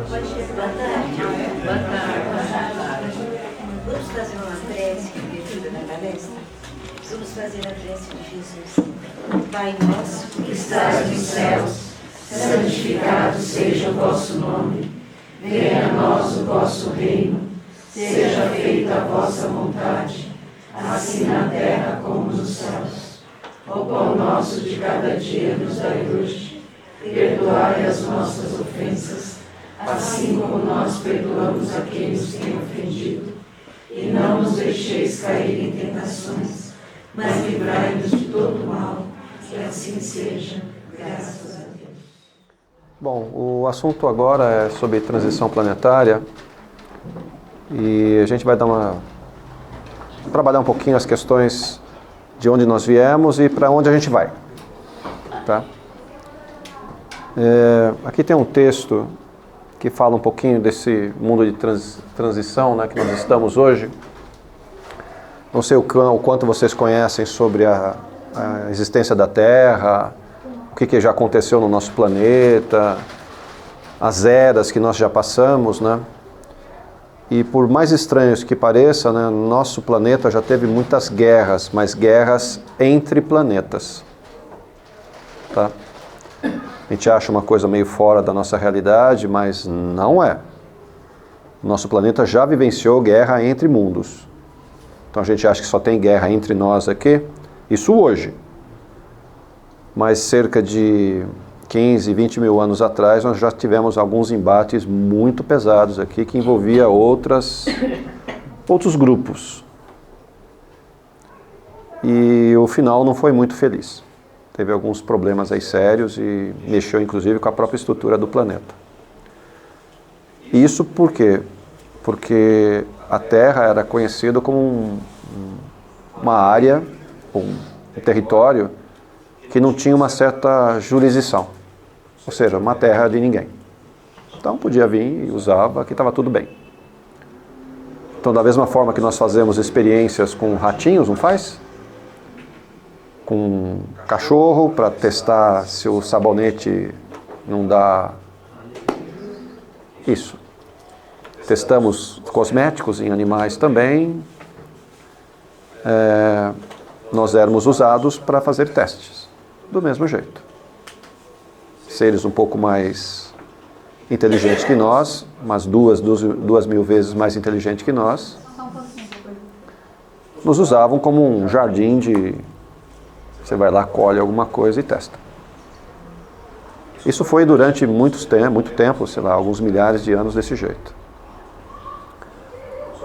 Boa tarde. Boa tarde. Vamos fazer uma prece de abertura da palestra? Vamos fazer a prece de Jesus. Pai nosso, que estás nos céus, santificado seja o vosso nome. Venha a nós o vosso reino. Seja feita a vossa vontade, assim na terra como nos céus. O pão nosso de cada dia nos dai hoje. Perdoai as nossas ofensas, assim como nós perdoamos a quem nos tem ofendido. E não nos deixeis cair em tentações, mas livrai-nos de todo mal, que assim seja, graças a Deus. Bom, o assunto agora é sobre transição planetária e a gente vai trabalhar um pouquinho as questões de onde nós viemos e para onde a gente vai, tá? Aqui tem um texto que fala um pouquinho desse mundo de transição, né, que nós estamos hoje. Não sei o quanto vocês conhecem sobre a existência da Terra, o que já aconteceu no nosso planeta, as eras que nós já passamos, né? E por mais estranhos que pareça, né, nosso planeta já teve muitas guerras, mas guerras entre planetas, tá? A gente acha uma coisa meio fora da nossa realidade, mas não é. Nosso planeta já vivenciou guerra entre mundos. Então a gente acha que só tem guerra entre nós aqui. Isso hoje. Mas cerca de 15, 20 mil anos atrás, nós já tivemos alguns embates muito pesados aqui, que envolvia outros grupos. E o final não foi muito feliz. Teve alguns problemas aí sérios e mexeu inclusive com a própria estrutura do planeta. Isso por quê? Porque a Terra era conhecida como uma área, um território que não tinha uma certa jurisdição. Ou seja, uma terra de ninguém. Então podia vir e usava, que estava tudo bem. Então da mesma forma que nós fazemos experiências com ratinhos, não faz? Com cachorro, para testar se o sabonete não dá isso. Testamos cosméticos em animais também. Nós éramos usados para fazer testes, do mesmo jeito. Seres um pouco mais inteligentes que nós, mas duas mil vezes mais inteligentes que nós, nos usavam como um jardim de... Você vai lá, colhe alguma coisa e testa. Isso foi durante muito tempo, sei lá, alguns milhares de anos desse jeito.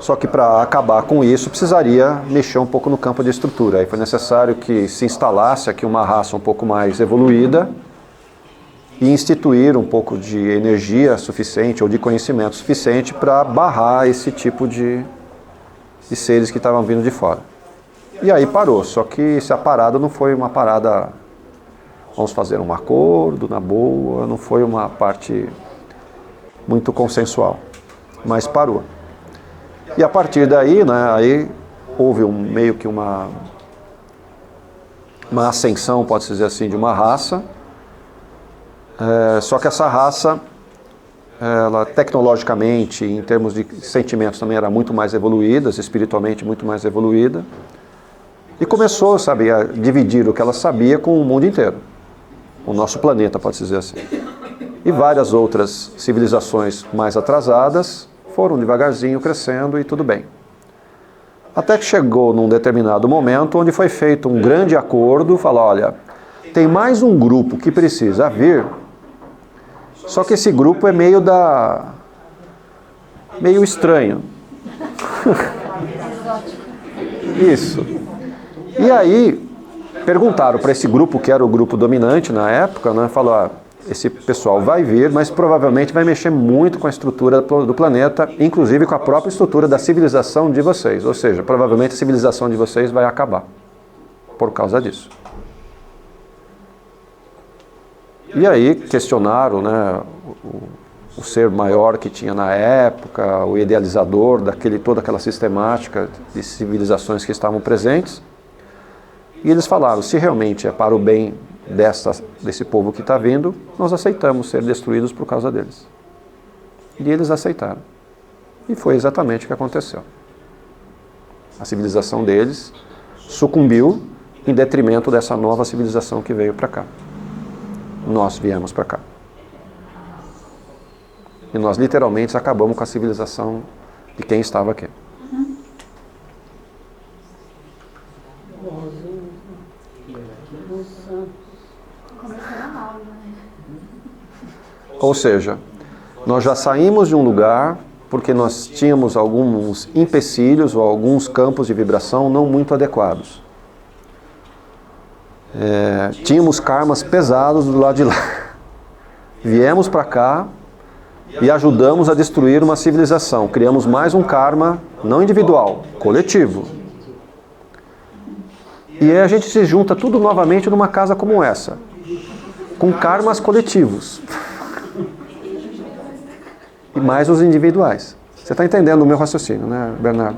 Só que para acabar com isso, precisaria mexer um pouco no campo de estrutura. Aí foi necessário que se instalasse aqui uma raça um pouco mais evoluída e instituir um pouco de energia suficiente ou de conhecimento suficiente para barrar esse tipo de seres que estavam vindo de fora. E aí parou, só que essa parada não foi uma parada, vamos fazer um acordo, na boa, não foi uma parte muito consensual, mas parou. E a partir daí, né, aí houve meio que uma ascensão, pode-se dizer assim, de uma raça, só que essa raça, ela tecnologicamente, em termos de sentimentos também era muito mais evoluída, espiritualmente muito mais evoluída, e começou, sabe, a dividir o que ela sabia com o mundo inteiro. O nosso planeta, pode-se dizer assim. E várias outras civilizações mais atrasadas foram devagarzinho crescendo e tudo bem. Até que chegou num determinado momento onde foi feito um grande acordo, falou, olha, tem mais um grupo que precisa vir, só que esse grupo é meio estranho. Isso. E aí, perguntaram para esse grupo, que era o grupo dominante na época, né, falou, esse pessoal vai vir, mas provavelmente vai mexer muito com a estrutura do planeta, inclusive com a própria estrutura da civilização de vocês. Ou seja, provavelmente a civilização de vocês vai acabar por causa disso. E aí questionaram, né, o ser maior que tinha na época, o idealizador toda aquela sistemática de civilizações que estavam presentes. E eles falaram, se realmente é para o bem desse povo que está vindo, nós aceitamos ser destruídos por causa deles. E eles aceitaram. E foi exatamente o que aconteceu. A civilização deles sucumbiu em detrimento dessa nova civilização que veio para cá. Nós viemos para cá. E nós literalmente acabamos com a civilização de quem estava aqui. Ou seja, nós já saímos de um lugar porque nós tínhamos alguns empecilhos ou alguns campos de vibração não muito adequados. Tínhamos karmas pesados do lado de lá. Viemos para cá e ajudamos a destruir uma civilização. Criamos mais um karma, não individual, coletivo. E aí a gente se junta tudo novamente numa casa como essa, com karmas coletivos. E mais os individuais. Você está entendendo o meu raciocínio, né, Bernardo?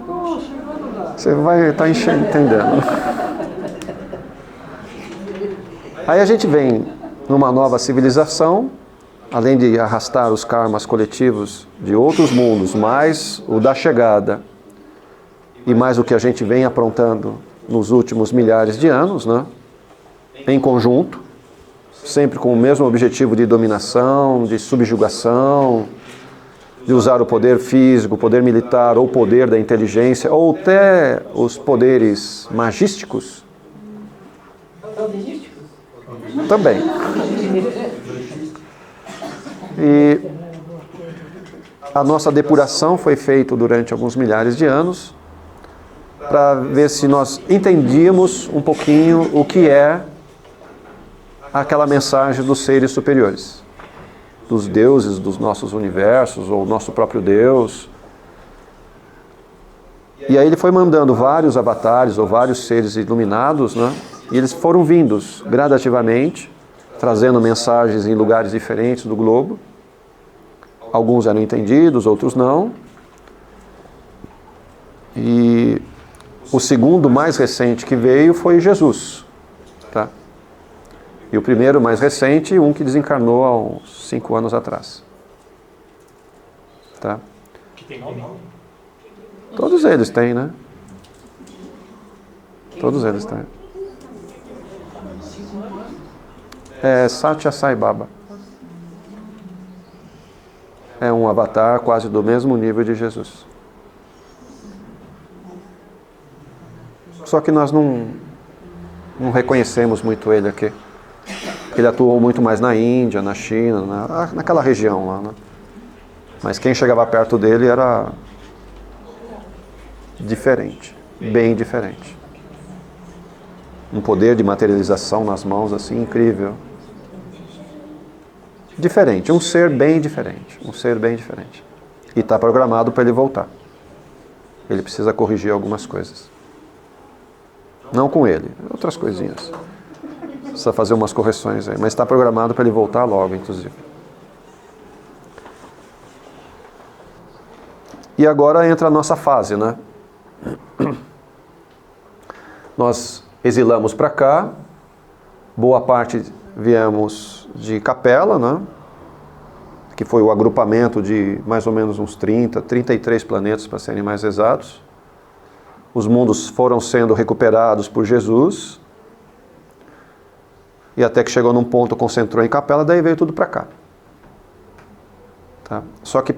Você vai estar entendendo. Aí a gente vem numa nova civilização, além de arrastar os karmas coletivos de outros mundos, mais o da chegada, e mais o que a gente vem aprontando nos últimos milhares de anos, né? Em conjunto, sempre com o mesmo objetivo de dominação, de subjugação, de usar o poder físico, o poder militar, ou o poder da inteligência, ou até os poderes magísticos. Também. E a nossa depuração foi feita durante alguns milhares de anos para ver se nós entendíamos um pouquinho o que é aquela mensagem dos seres superiores, dos deuses dos nossos universos, ou nosso próprio Deus. E aí ele foi mandando vários avatares, ou vários seres iluminados, né? E eles foram vindos gradativamente, trazendo mensagens em lugares diferentes do globo. Alguns eram entendidos, outros não. E o segundo mais recente que veio foi Jesus, tá? E o primeiro mais recente, um que desencarnou há uns 5 anos atrás. Tá? Todos eles têm, né? Todos eles têm. É Satya Sai Baba. É um avatar quase do mesmo nível de Jesus. Só que nós não reconhecemos muito ele aqui. Ele atuou muito mais na Índia, na China, naquela região lá, né? Mas quem chegava perto dele era diferente, bem diferente. Um poder de materialização nas mãos assim incrível. Diferente, um ser bem diferente, um ser bem diferente. E está programado para ele voltar. Ele precisa corrigir algumas coisas. Não com ele, outras coisinhas. Precisa fazer umas correções aí, mas está programado para ele voltar logo, inclusive. E agora entra a nossa fase, né? Nós exilamos para cá, boa parte viemos de Capela, né? Que foi o agrupamento de mais ou menos uns 33 planetas, para serem mais exatos. Os mundos foram sendo recuperados por Jesus, e até que chegou num ponto, concentrou em Capela, daí veio tudo para cá. Tá? Só que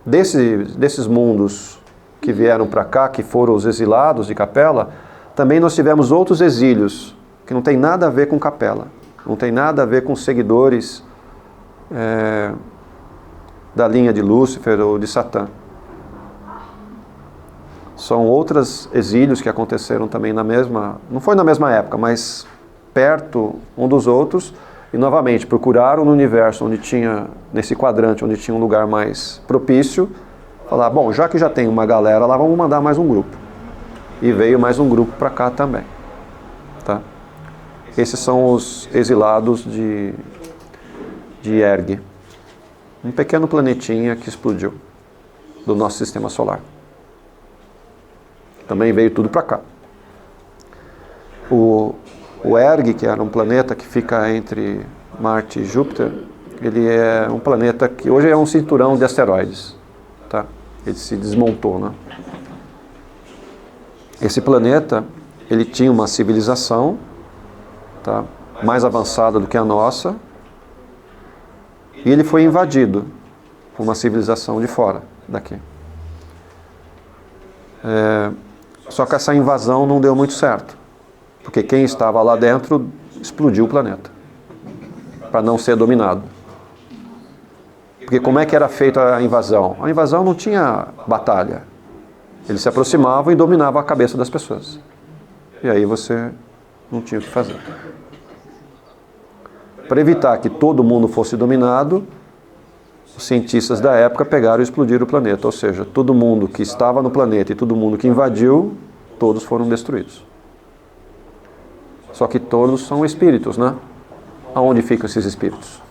desses mundos que vieram para cá, que foram os exilados de Capela, também nós tivemos outros exílios, que não tem nada a ver com Capela, não tem nada a ver com seguidores da linha de Lúcifer ou de Satã. São outros exílios que aconteceram também não foi na mesma época, mas perto um dos outros, e novamente procuraram no universo nesse quadrante onde tinha um lugar mais propício, falar, bom, já que já tem uma galera lá, vamos mandar mais um grupo. E veio mais um grupo para cá também. Tá? Esses são os exilados de Erg. Um pequeno planetinha que explodiu do nosso sistema solar. Também veio tudo para cá. O Erg, que era um planeta que fica entre Marte e Júpiter, Ele é um planeta que hoje é um cinturão de asteroides. Tá? Ele se desmontou, né? Esse planeta, ele tinha uma civilização, tá, mais avançada do que a nossa, e ele foi invadido por uma civilização de fora daqui. Só que essa invasão não deu muito certo, porque quem estava lá dentro explodiu o planeta, para não ser dominado. Porque como é que era feita a invasão? A invasão não tinha batalha. Eles se aproximavam e dominavam a cabeça das pessoas. E aí você não tinha o que fazer. Para evitar que todo mundo fosse dominado, os cientistas da época pegaram e explodiram o planeta. Ou seja, todo mundo que estava no planeta e todo mundo que invadiu, todos foram destruídos. Só que todos são espíritos, né? Aonde ficam esses espíritos?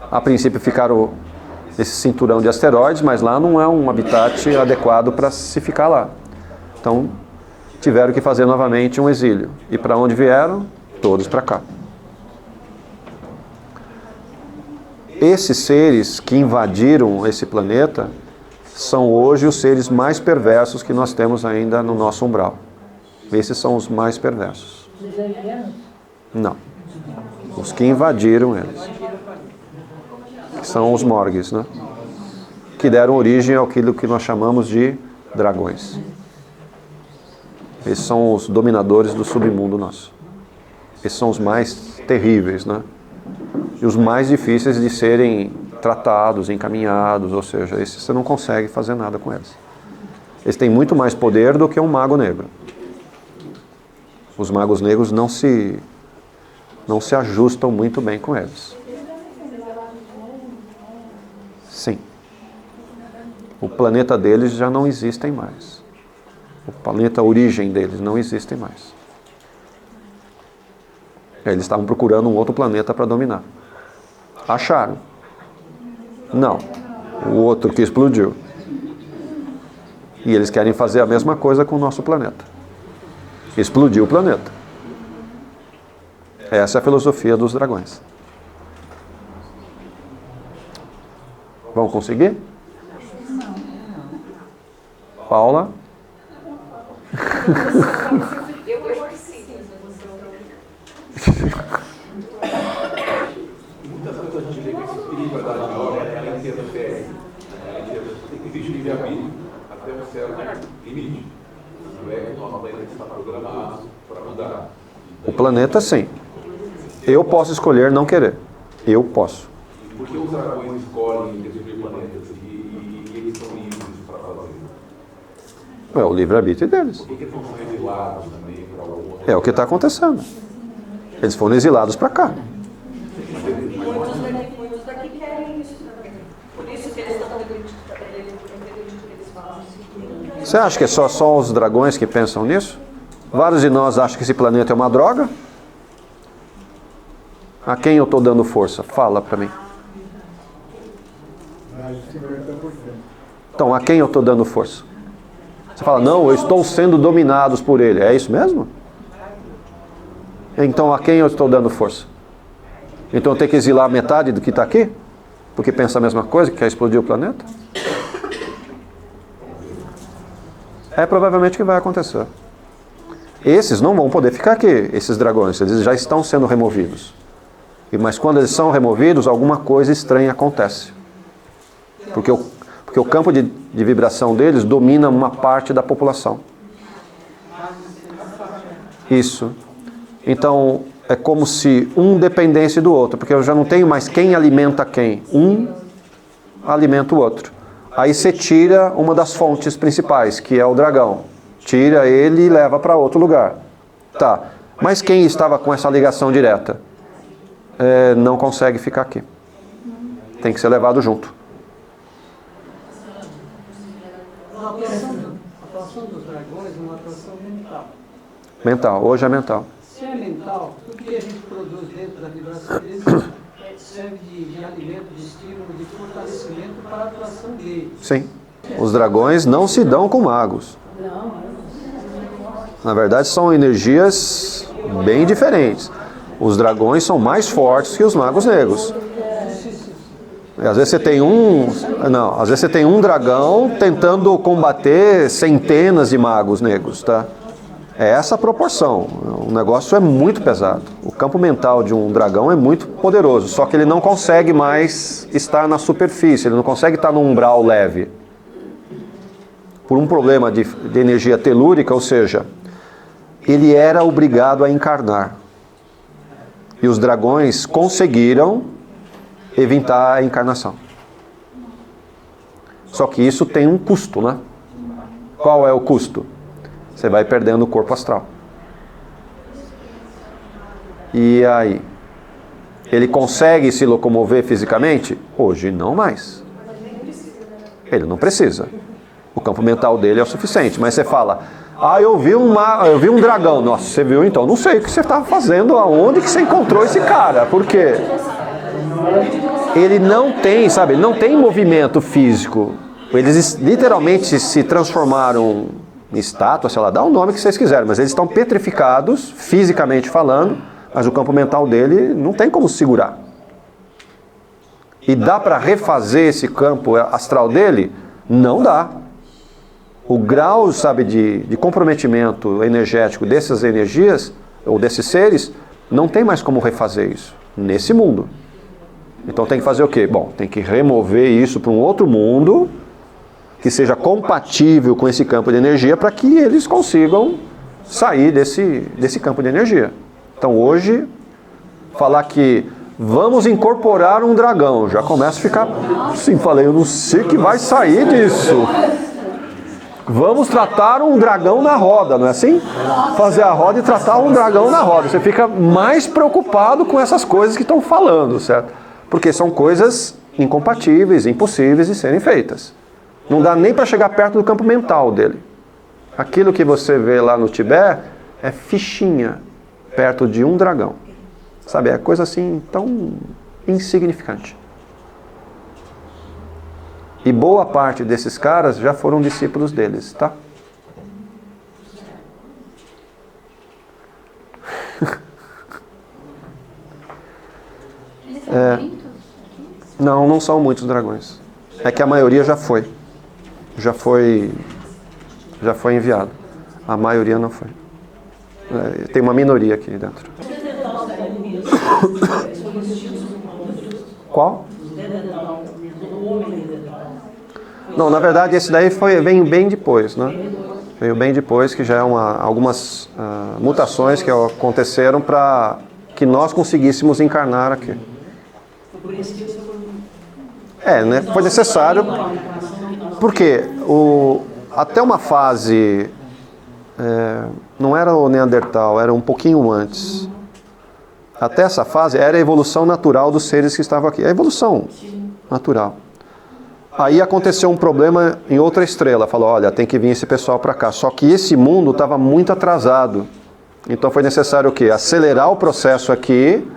A princípio ficaram nesse cinturão de asteroides, mas lá não é um habitat adequado para se ficar lá. Então, tiveram que fazer novamente um exílio. E para onde vieram? Todos para cá. Esses seres que invadiram esse planeta são hoje os seres mais perversos que nós temos ainda no nosso umbral. Esses são os mais perversos. Não. Os que invadiram eles. Que são os Morgues, né? Que deram origem àquilo que nós chamamos de dragões. Esses são os dominadores do submundo nosso. Esses são os mais terríveis, né? E os mais difíceis de serem tratados, encaminhados, ou seja, esses você não consegue fazer nada com eles. Eles têm muito mais poder do que um mago negro. Os magos negros não se ajustam muito bem com eles. Sim. O planeta deles já não existem mais. O planeta origem deles não existem mais. Eles estavam procurando um outro planeta para dominar. Acharam? Não. O outro que explodiu. E eles querem fazer a mesma coisa com o nosso planeta. Explodir o planeta. Essa é a filosofia dos dragões. Vão conseguir? Não. Paula? Eu acho que sim. Muitas vezes a gente vê que esse espiritualidade maior é ela interfere. Existe livre-arbítrio até um certo limite. Não é que o nosso planeta está programado para mudar. O planeta, sim. Eu posso escolher não querer. Eu posso. Por que os dragões escolhem destruir planetas e eles são livres para fazer? É o livre-arbítrio deles. Por que eles não são exilados também para algum outro? É o que está acontecendo. Eles foram exilados para cá. Muitos daqui querem isso também. Por isso que eles estão acreditando que eles falam. Você acha que é só os dragões que pensam nisso? Vários de nós acham que esse planeta é uma droga? A quem eu estou dando força? Fala para mim. Então, a quem eu estou dando força? Você fala, não, eu estou sendo dominados por ele. É isso mesmo? Então, a quem eu estou dando força? Então, eu tenho que exilar metade do que está aqui? Porque pensa a mesma coisa, que quer explodir o planeta? É provavelmente o que vai acontecer. Esses não vão poder ficar aqui, esses dragões. Eles já estão sendo removidos. Mas quando eles são removidos, alguma coisa estranha acontece. Porque o campo de vibração deles domina uma parte da população. Isso. Então, é como se um dependesse do outro, porque eu já não tenho mais quem alimenta quem. Um alimenta o outro. Aí você tira uma das fontes principais, que é o dragão. Tira ele e leva para outro lugar. Tá. Mas quem estava com essa ligação direta? Não consegue ficar aqui. Tem que ser levado junto. A atuação dos dragões é uma atuação mental. Mental. Hoje é mental. Se é mental, tudo que a gente produz dentro da vibração deles serve de alimento, de estímulo, de fortalecimento para a atuação deles. Sim. Os dragões não se dão com magos. Na verdade, são energias bem diferentes. Os dragões são mais fortes que os magos negros. Às vezes você tem às vezes você tem um dragão tentando combater centenas de magos negros, tá? É essa a proporção. O negócio é muito pesado. O campo mental de um dragão é muito poderoso, só que ele não consegue mais estar na superfície, ele não consegue estar num umbral leve. Por um problema de energia telúrica, ou seja, ele era obrigado a encarnar. E os dragões conseguiram evitar a encarnação. Só que isso tem um custo, né? Qual é o custo? Você vai perdendo o corpo astral. E aí? Ele consegue se locomover fisicamente? Hoje não mais. Ele não precisa. O campo mental dele é o suficiente. Mas você fala, eu vi um dragão. Nossa, você viu então? Não sei o que você estava fazendo, aonde que você encontrou esse cara. Por quê? Ele não tem, sabe, ele não tem movimento físico. Eles literalmente se transformaram em estátua, sei lá, dá o nome que vocês quiserem, mas eles estão petrificados, fisicamente falando, mas o campo mental dele não tem como segurar. E dá para refazer esse campo astral dele? Não dá. O grau, sabe, de comprometimento energético dessas energias, ou desses seres, não tem mais como refazer isso, nesse mundo. Então tem que fazer o quê? Bom, tem que remover isso para um outro mundo que seja compatível com esse campo de energia para que eles consigam sair desse campo de energia. Então hoje, falar que vamos incorporar um dragão, já começa a ficar assim, falei, eu não sei o que vai sair disso. Vamos tratar um dragão na roda, não é assim? Fazer a roda e tratar um dragão na roda. Você fica mais preocupado com essas coisas que estão falando, certo? Porque são coisas incompatíveis, impossíveis de serem feitas. Não dá nem para chegar perto do campo mental dele. Aquilo que você vê lá no Tibete é fichinha perto de um dragão. Sabe, é coisa assim tão insignificante. E boa parte desses caras já foram discípulos deles, tá? Não são muitos dragões. É que a maioria já foi enviado. A maioria não foi. Tem uma minoria aqui dentro. Qual? Não, na verdade esse daí veio bem depois, né? Veio bem depois, que já é algumas mutações que aconteceram para que nós conseguíssemos encarnar aqui. Né? Foi necessário, porque até uma fase, não era o Neandertal, era um pouquinho antes. Até essa fase era a evolução natural dos seres que estavam aqui, a evolução natural. Aí aconteceu um problema em outra estrela, falou, olha, tem que vir esse pessoal para cá. Só que esse mundo estava muito atrasado. Então foi necessário o quê? Acelerar o processo aqui,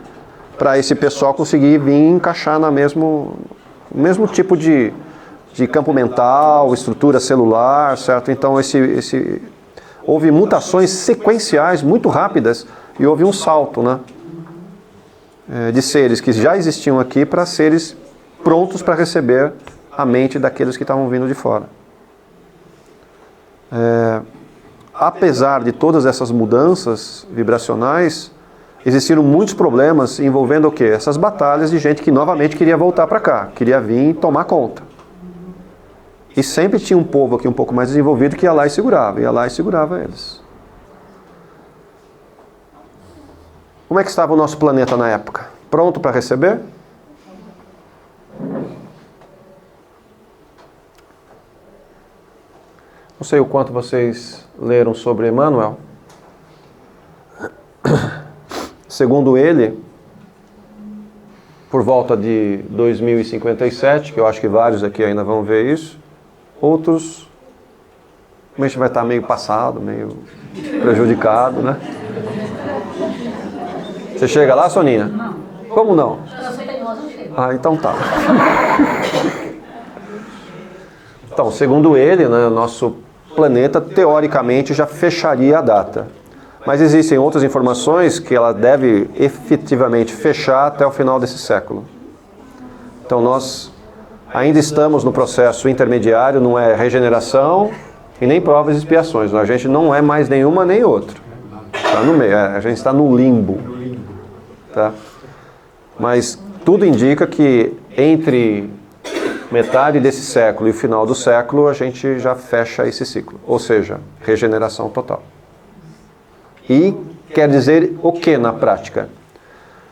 para esse pessoal conseguir vir encaixar no mesmo tipo de campo mental, estrutura celular, certo? Então houve mutações sequenciais muito rápidas e houve um salto, né? De seres que já existiam aqui para seres prontos para receber a mente daqueles que estavam vindo de fora. Apesar de todas essas mudanças vibracionais, existiram muitos problemas envolvendo o quê? Essas batalhas de gente que novamente queria voltar para cá, queria vir tomar conta. E sempre tinha um povo aqui um pouco mais desenvolvido que ia lá e segurava eles. Como é que estava o nosso planeta na época? Pronto para receber? Não sei o quanto vocês leram sobre Emmanuel. Segundo ele, por volta de 2057, que eu acho que vários aqui ainda vão ver isso, outros, a gente vai estar meio passado, meio prejudicado, né? Você chega lá, Soninha? Não. Como não? Eu sou teimosa, não chego. Então tá. Então, segundo ele, né, nosso planeta teoricamente já fecharia a data. Mas existem outras informações que ela deve efetivamente fechar até o final desse século. Então nós ainda estamos no processo intermediário, não é regeneração e nem provas e expiações. A gente não é mais nenhuma nem outra. Está no meio, a gente está no limbo. Tá? Mas tudo indica que entre metade desse século e o final do século a gente já fecha esse ciclo. Ou seja, regeneração total. E quer dizer o que na prática?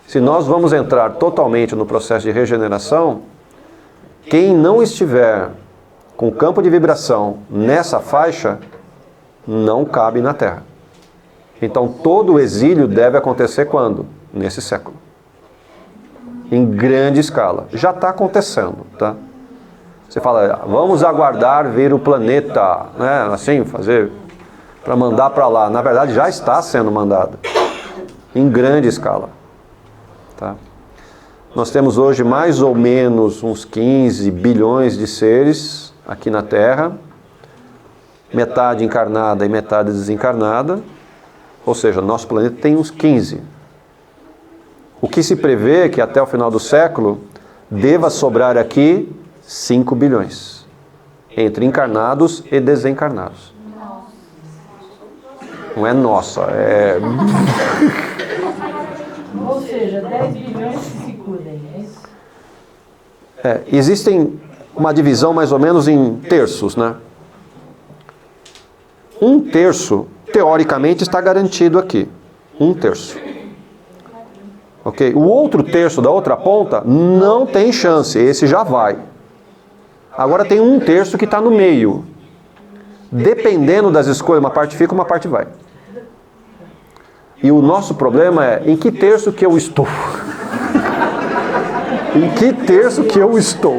Se nós vamos entrar totalmente no processo de regeneração, quem não estiver com campo de vibração nessa faixa, não cabe na Terra. Então todo o exílio deve acontecer quando? Nesse século. Em grande escala. Já está acontecendo, tá? Você fala, vamos aguardar vir o planeta, né? Assim, fazer, para mandar para lá. Na verdade já está sendo mandado. Em grande escala. Tá? Nós temos hoje mais ou menos uns 15 bilhões de seres aqui na Terra, metade encarnada e metade desencarnada, ou seja, nosso planeta tem uns 15. O que se prevê é que até o final do século deva sobrar aqui 5 bilhões, entre encarnados e desencarnados. Não é nossa, é... Ou seja, 10 bilhões que se cuidem, é isso? Existem uma divisão mais ou menos em terços, né? Um terço, teoricamente, está garantido aqui. Um terço. Ok? O outro terço da outra ponta não tem chance, esse já vai. Agora tem um terço que está no meio. Dependendo das escolhas, uma parte fica, uma parte vai. E o nosso problema é, em que terço que eu estou? Em que terço que eu estou?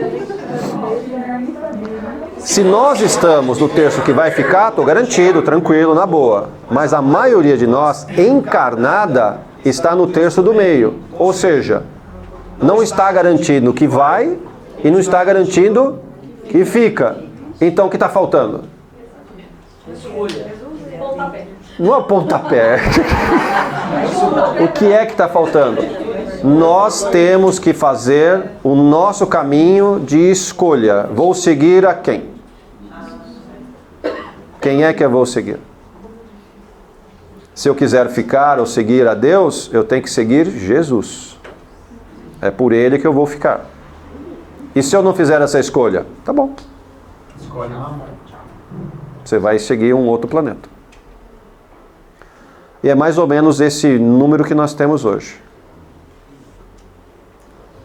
Se nós estamos no terço que vai ficar, estou garantido, tranquilo, na boa. Mas a maioria de nós, encarnada, está no terço do meio. Ou seja, não está garantido que vai e não está garantido que fica. Então o que está faltando? Pontapé. Não é pontapé. O que é que está faltando? Nós temos que fazer o nosso caminho de escolha. Vou seguir a quem? Quem é que eu vou seguir? Se eu quiser ficar ou seguir a Deus, eu tenho que seguir Jesus. É por Ele que eu vou ficar. E se eu não fizer essa escolha? Tá bom. Escolhe uma morte. Você vai seguir um outro planeta. E é mais ou menos esse número que nós temos hoje.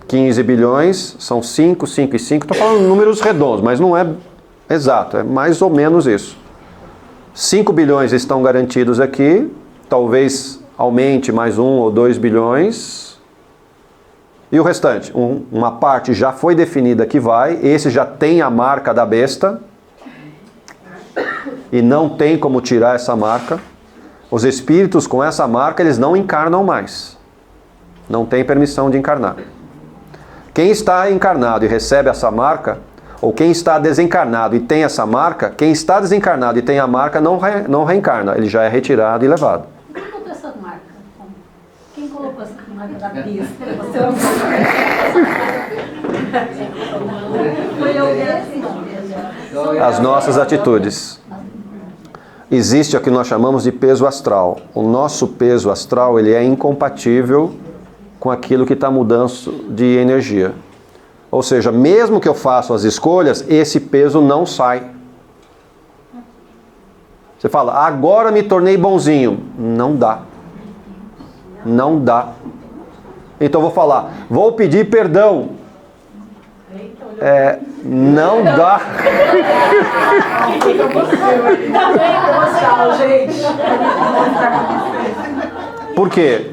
15 bilhões, são 5, 5 e 5. Estou falando números redondos, mas não é exato. É mais ou menos isso. 5 bilhões estão garantidos aqui. Talvez aumente mais 1 ou 2 bilhões. E o restante? Uma parte já foi definida que vai. Esse já tem a marca da besta. E não tem como tirar essa marca. Os espíritos com essa marca, eles não encarnam mais. Não tem permissão de encarnar. Quem está encarnado e recebe essa marca, ou quem está desencarnado e tem essa marca, quem está desencarnado e tem a marca não reencarna. Ele já é retirado e levado. Quem colocou essa marca? Quem colocou essa marca da pista? Foi alguém. As nossas atitudes. Existe o que nós chamamos de peso astral. O nosso peso astral, ele é incompatível com aquilo que está mudando de energia. Ou seja, mesmo que eu faça as escolhas, esse peso não sai. Você fala, agora me tornei bonzinho. Não dá. Não dá. Então eu vou falar, vou pedir perdão. Não dá. Por quê?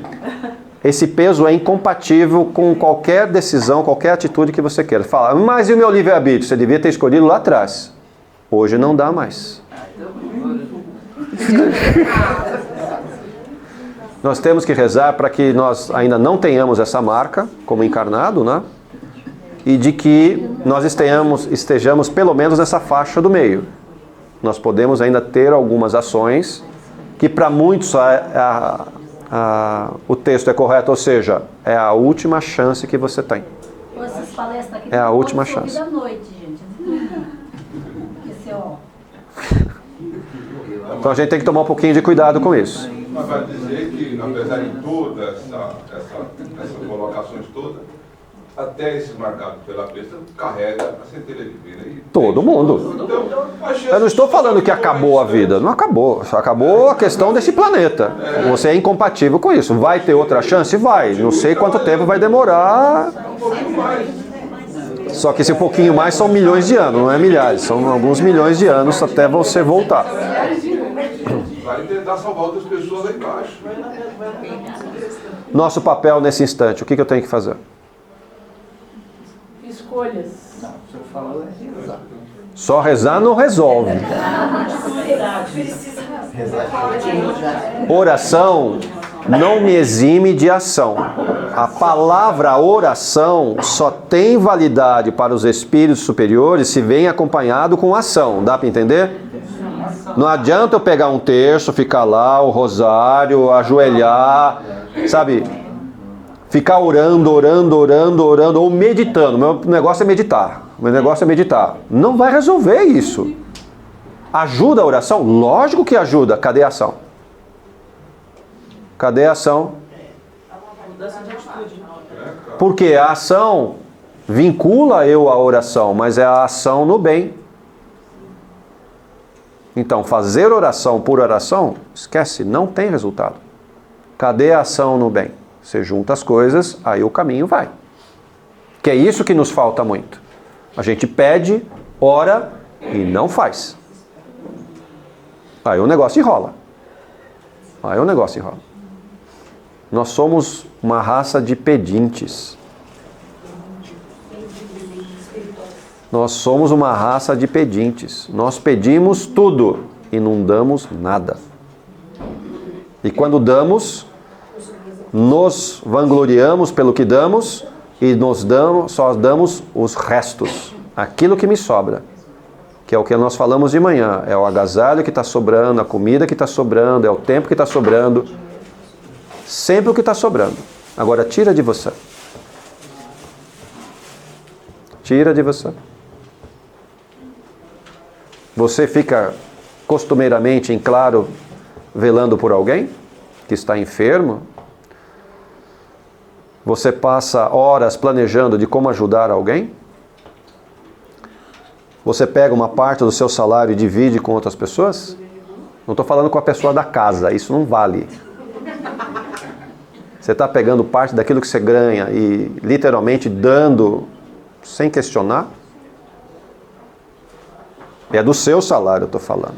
Esse peso é incompatível com qualquer decisão, qualquer atitude que você queira. Fala, mas e o meu livre-arbítrio? Você devia ter escolhido lá atrás. Hoje não dá mais. Nós temos que rezar para que nós ainda não tenhamos essa marca como encarnado, né? E de que nós estejamos pelo menos nessa faixa do meio. Nós podemos ainda ter algumas ações que para muitos o texto é correto, ou seja, é a última chance que você tem. Essas palestras aqui É a última todas chance. da noite, gente. Esse, ó. Então a gente tem que tomar um pouquinho de cuidado com isso. Mas vai dizer que, apesar de todas essas colocações todas, até esses marcados pela besta carrega a centelha divina. E Todo mundo. então, a chance Eu não estou falando que acabou a vida. Não acabou. Só acabou a questão desse planeta. Você é incompatível com isso. Vai ter outra chance? Vai. Não sei quanto tempo vai demorar. um pouquinho mais. Só que esse pouquinho mais são milhões de anos, não é milhares. São alguns milhões de anos até você voltar. Vai tentar salvar outras pessoas lá embaixo. Nosso papel nesse instante, o que eu tenho que fazer? Escolhas. Só rezar não resolve. Oração não me exime de ação. A palavra oração só tem validade para os espíritos superiores se vem acompanhado com ação. Dá para entender? Não adianta eu pegar um terço, ficar lá, o rosário, ajoelhar, sabe? Ficar orando, ou meditando. Meu negócio é meditar. Não vai resolver isso. Ajuda a oração? Lógico que ajuda. Cadê a ação? Cadê a ação? Porque a ação vincula eu à oração, mas é a ação no bem. Então, fazer oração por oração, esquece, não tem resultado. Cadê a ação no bem? Você junta as coisas, aí o caminho vai. Que é isso que nos falta muito. A gente pede, ora e não faz. Aí o negócio enrola. Nós somos uma raça de pedintes. Nós pedimos tudo e não damos nada. E quando damos, nos vangloriamos pelo que damos e só damos os restos. Aquilo que me sobra. Que é o que nós falamos de manhã. É o agasalho que está sobrando, a comida que está sobrando, é o tempo que está sobrando. Sempre o que está sobrando. Agora tira de você. Você fica costumeiramente em claro velando por alguém que está enfermo? Você passa horas planejando de como ajudar alguém? Você pega uma parte do seu salário e divide com outras pessoas? Não estou falando com a pessoa da casa, isso não vale. Você está pegando parte daquilo que você ganha e literalmente dando sem questionar? É do seu salário, eu estou falando.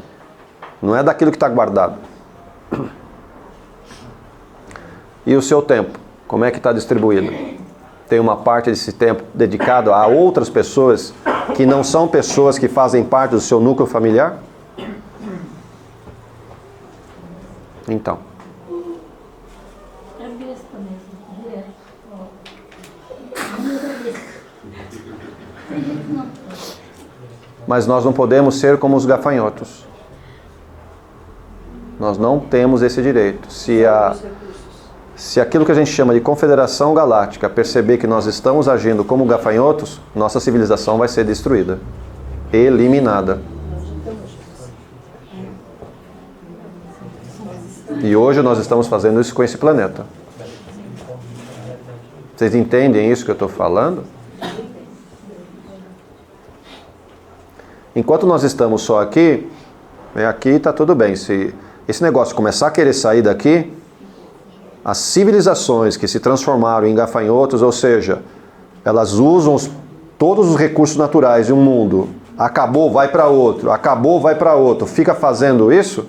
Não é daquilo que está guardado. E o seu tempo? Como é que está distribuído? Tem uma parte desse tempo dedicado a outras pessoas que não são pessoas que fazem parte do seu núcleo familiar? Então. É besta mesmo, direto. Mas nós não podemos ser como os gafanhotos. Nós não temos esse direito. Se aquilo que a gente chama de Confederação Galáctica perceber que nós estamos agindo como gafanhotos, nossa civilização vai ser destruída, eliminada. E hoje nós estamos fazendo isso com esse planeta. Vocês entendem isso que eu estou falando? Enquanto nós estamos só aqui, aqui está tudo bem. Se esse negócio começar a querer sair daqui, as civilizações que se transformaram em gafanhotos, ou seja, elas usam todos os recursos naturais de um mundo, acabou, vai para outro, fica fazendo isso,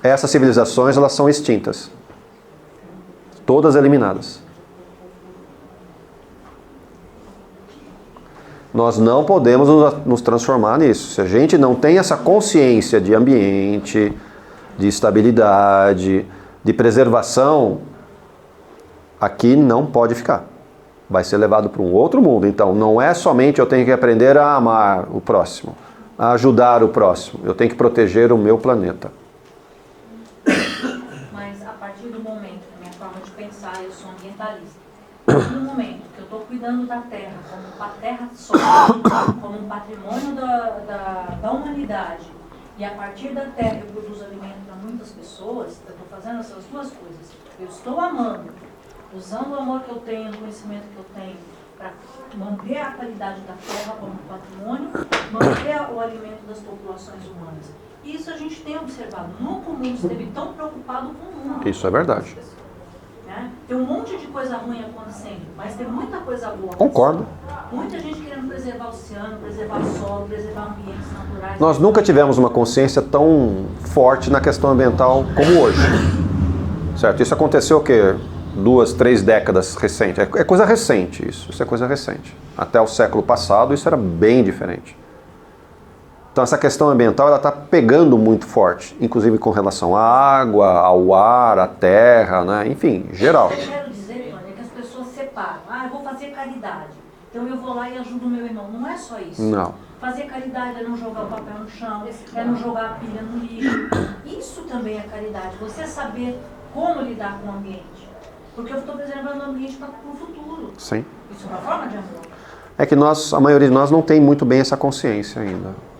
essas civilizações elas são extintas. Todas eliminadas. Nós não podemos nos transformar nisso. Se a gente não tem essa consciência de ambiente, de estabilidade, de preservação, aqui não pode ficar. Vai ser levado para um outro mundo. Então, não é somente eu tenho que aprender a amar o próximo, a ajudar o próximo. Eu tenho que proteger o meu planeta. eu sou ambientalista. No momento que eu estou cuidando da terra como a terra só, como um patrimônio da humanidade, e a partir da terra eu produzo alimento para muitas pessoas, eu estou fazendo essas duas coisas. Eu estou amando, usando o amor que eu tenho, o conhecimento que eu tenho, para manter a qualidade da terra como patrimônio, manter o alimento das populações humanas. Isso a gente tem observado. Nunca o mundo esteve tão preocupado com o mundo. Isso é verdade. Né? Tem um monte de coisa ruim acontecendo, mas tem muita coisa boa. Concordo. Muita gente querendo preservar o oceano, preservar o solo, preservar ambientes naturais. Nós nunca tivemos uma consciência tão forte na questão ambiental como hoje. Certo? Isso aconteceu o quê? 2, 3 décadas recente. É coisa recente isso. Isso é coisa recente. Até o século passado isso era bem diferente. Então essa questão ambiental ela está pegando muito forte, inclusive com relação à água, ao ar, à terra, né? Enfim, geral. Eu quero dizer, Tony, é que as pessoas separam. Ah, eu vou fazer caridade. Então eu vou lá e ajudo o meu irmão. Não é só isso. Não. Fazer caridade é não jogar o papel no chão, é não jogar a pilha no lixo. Isso também é caridade. Você saber como lidar com o ambiente. Porque eu estou preservando o ambiente para o futuro. Sim. Isso é uma forma de amor. É que a maioria de nós não tem muito bem essa consciência ainda.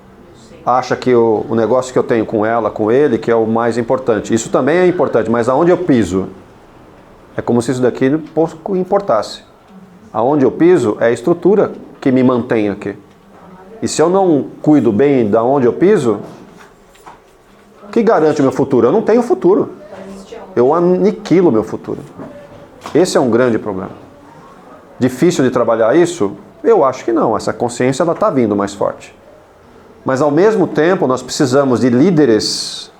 Acha que o negócio que eu tenho com ela, com ele, que é o mais importante. Isso também é importante, mas aonde eu piso? É como se isso daqui pouco importasse. Aonde eu piso é a estrutura que me mantém aqui. E se eu não cuido bem da onde eu piso, o que garante o meu futuro? Eu não tenho futuro. Eu aniquilo o meu futuro. Esse é um grande problema. Difícil de trabalhar isso? Eu acho que não. Essa consciência ela está vindo mais forte. Mas ao mesmo tempo nós precisamos de líderes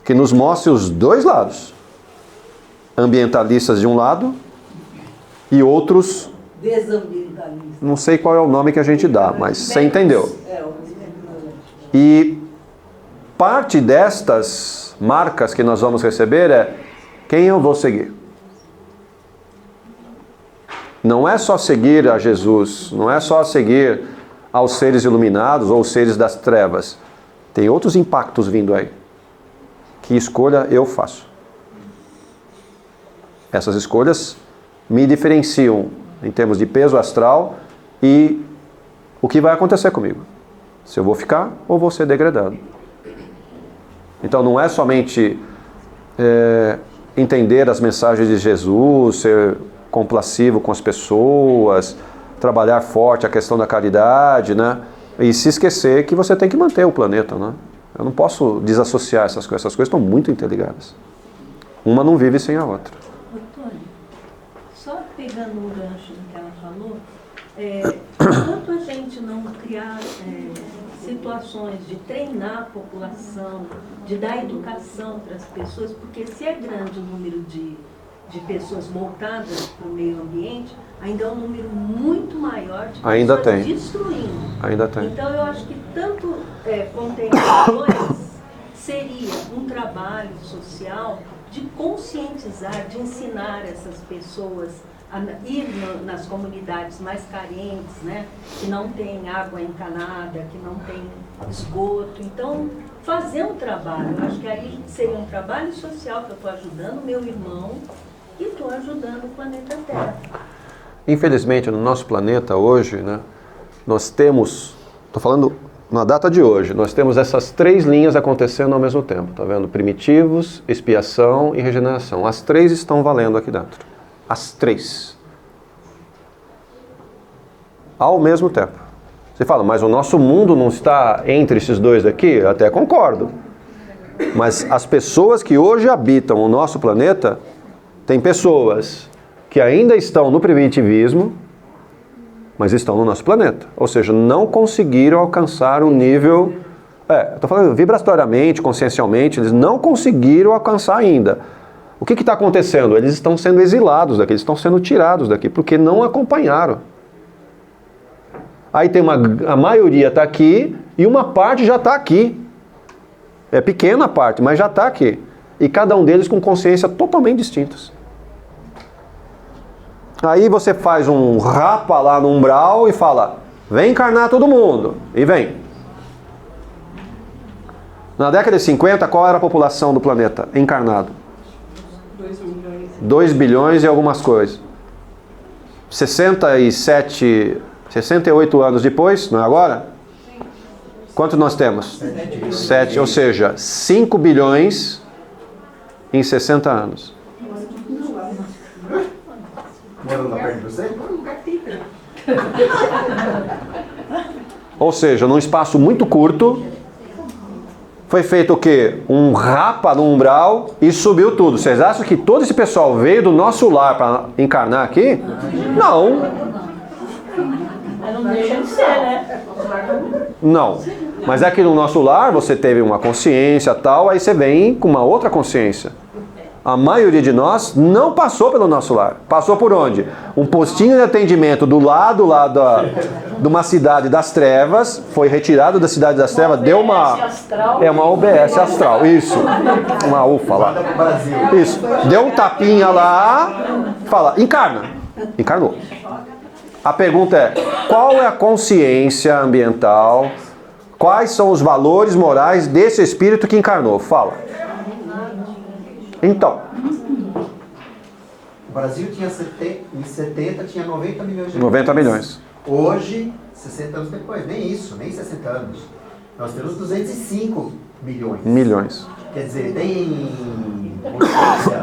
que nos mostrem os dois lados. Ambientalistas de um lado e outros, Desambientalista. não sei qual é o nome que a gente dá, mas você entendeu. E parte destas marcas que nós vamos receber é quem eu vou seguir. Não é só seguir a Jesus, não é só seguir aos seres iluminados ou seres das trevas. Tem outros impactos vindo aí. Que escolha eu faço? Essas escolhas me diferenciam em termos de peso astral e o que vai acontecer comigo. Se eu vou ficar ou vou ser degradado. Então não é somente entender as mensagens de Jesus, ser complacivo com as pessoas, trabalhar forte a questão da caridade, né? E se esquecer que você tem que manter o planeta, né? Eu não posso desassociar essas coisas estão muito interligadas. Uma não vive sem a outra. Ô, Tony, só pegando um gancho no que ela falou, enquanto a gente não criar situações de treinar a população, de dar educação para as pessoas, porque se é grande o número de pessoas voltadas para o meio ambiente, ainda é um número muito maior de Ainda pessoas tem. destruindo. Ainda tem. Então eu acho que tanto contenedores seria um trabalho social de conscientizar, de ensinar essas pessoas a ir nas comunidades mais carentes, né, que não tem água encanada, que não tem esgoto. Então, fazer um trabalho, eu acho que aí seria um trabalho social que eu estou ajudando o meu irmão e estou ajudando o planeta Terra. Infelizmente, no nosso planeta hoje, né, nós temos, estou falando na data de hoje, nós temos essas 3 linhas acontecendo ao mesmo tempo, tá vendo? Primitivos, expiação e regeneração. As 3 estão valendo aqui dentro. As 3. Ao mesmo tempo. Você fala, mas o nosso mundo não está entre esses dois daqui? Eu até concordo. Mas as pessoas que hoje habitam o nosso planeta, tem pessoas que ainda estão no primitivismo, mas estão no nosso planeta. Ou seja, não conseguiram alcançar um nível... estou falando vibratoriamente, consciencialmente, eles não conseguiram alcançar ainda. O que está acontecendo? Eles estão sendo exilados daqui, eles estão sendo tirados daqui, porque não acompanharam. Aí tem a maioria está aqui e uma parte já está aqui. É pequena a parte, mas já está aqui. E cada um deles com consciência totalmente distintas. Aí você faz um rapa lá no umbral e fala, vem encarnar todo mundo. E vem. Na década de 50, qual era a população do planeta encarnado? 2 milhões. 2 bilhões e algumas coisas. 68 anos depois, não é agora? Quanto nós temos? 7, ou seja, 5 bilhões em 60 anos. Ou seja, num espaço muito curto, foi feito o quê? Um rapa no umbral e subiu tudo. Vocês acham que todo esse pessoal veio do nosso lar para encarnar aqui? Não. Mas não deixa de ser, né? Não. Mas é que no nosso lar você teve uma consciência tal, aí você vem com uma outra consciência. A maioria de nós não passou pelo nosso lar. Passou por onde? Um postinho de atendimento do lado lá de uma cidade das trevas, foi retirado da cidade das trevas, deu uma... É uma OBS astral, isso. Uma UFA lá. Isso. Deu um tapinha lá, fala, encarna. Encarnou. A pergunta é, qual é a consciência ambiental? Quais são os valores morais desse espírito que encarnou? Fala. Então. O Brasil tinha em 70 tinha 90 milhões de 90 milhões. Hoje, 60 anos depois, nem isso, nem 60 anos. Nós temos 205 milhões. Milhões. Quer dizer, tem consciência,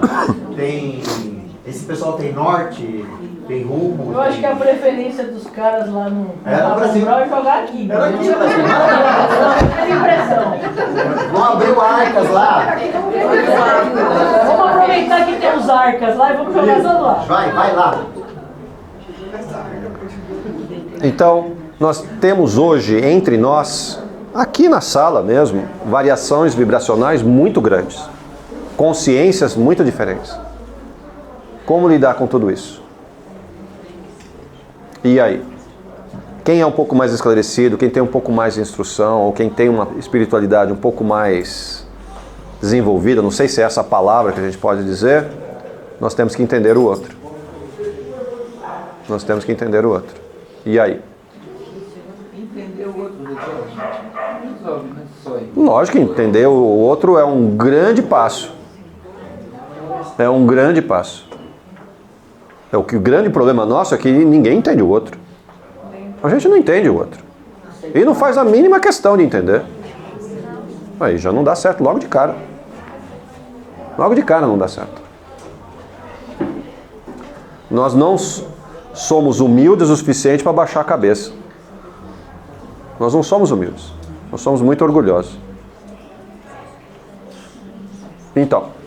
tem... Esse pessoal tem norte, tem rumo. Eu acho que a preferência dos caras lá no Brasil é jogar aqui. Era aqui, Brasil. Tem impressão. Vamos abrir o Arcas lá. Vamos aproveitar que tem os Arcas lá e vamos jogar tudo lá. Vai lá. Então, nós temos hoje entre nós, aqui na sala mesmo, variações vibracionais muito grandes. Consciências muito diferentes. Como lidar com tudo isso? E aí? Quem é um pouco mais esclarecido, quem tem um pouco mais de instrução, ou quem tem uma espiritualidade um pouco mais desenvolvida, não sei se é essa a palavra que a gente pode dizer, nós temos que entender o outro. Nós temos que entender o outro. E aí? Entender o outro, doutor. Resolve, né? Só aí. Lógico que entender o outro é um grande passo. É um grande passo. O grande problema nosso é que ninguém entende o outro. A gente não entende o outro. E não faz a mínima questão de entender. Aí já não dá certo logo de cara. Logo de cara não dá certo. Nós não somos humildes o suficiente para baixar a cabeça. Nós não somos humildes. Nós somos muito orgulhosos. Então...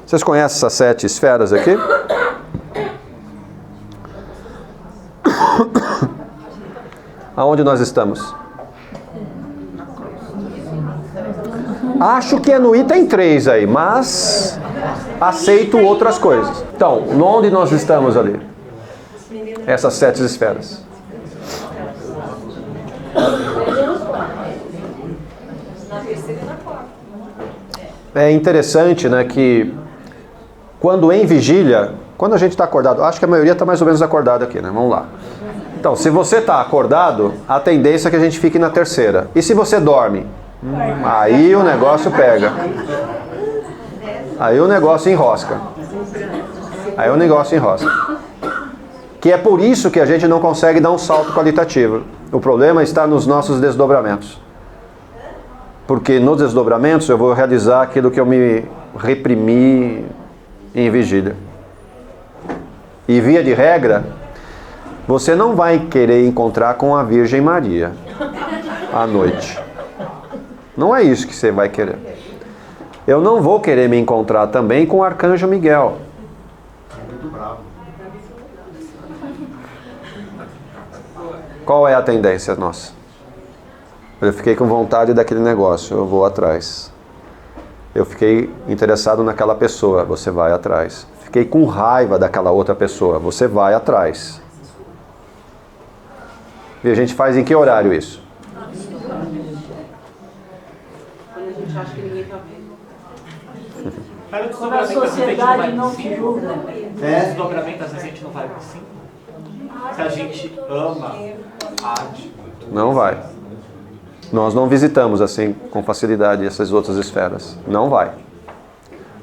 Vocês conhecem essas 7 esferas aqui? Aonde nós estamos? Acho que é no item 3 aí, mas aceito outras coisas. Então, onde nós estamos ali? Essas 7 esferas. É interessante, né, que quando em vigília, quando a gente está acordado, acho que a maioria está mais ou menos acordado aqui, né? Vamos lá. Então, se você está acordado, a tendência é que a gente fique na terceira. E se você dorme? Aí o negócio pega. Aí o negócio enrosca. Aí o negócio enrosca. Que é por isso que a gente não consegue dar um salto qualitativo. O problema está nos nossos desdobramentos. Porque nos desdobramentos eu vou realizar aquilo que eu me reprimi em vigília. E via de regra, você não vai querer encontrar com a Virgem Maria à noite. Não é isso que você vai querer. Eu não vou querer me encontrar também com o Arcanjo Miguel. Muito bravo. Qual é a tendência nossa? Eu fiquei com vontade daquele negócio, eu vou atrás. Eu fiquei interessado naquela pessoa, você vai atrás. Fiquei com raiva daquela outra pessoa, você vai atrás. E a gente faz em que horário isso? Quando a gente acha que ninguém está vendo. Quando a sociedade não te julga. Desdobramento, às vezes a gente não vai assim. Se a gente ama arte. Não vai. Nós não visitamos assim com facilidade essas outras esferas. Não vai.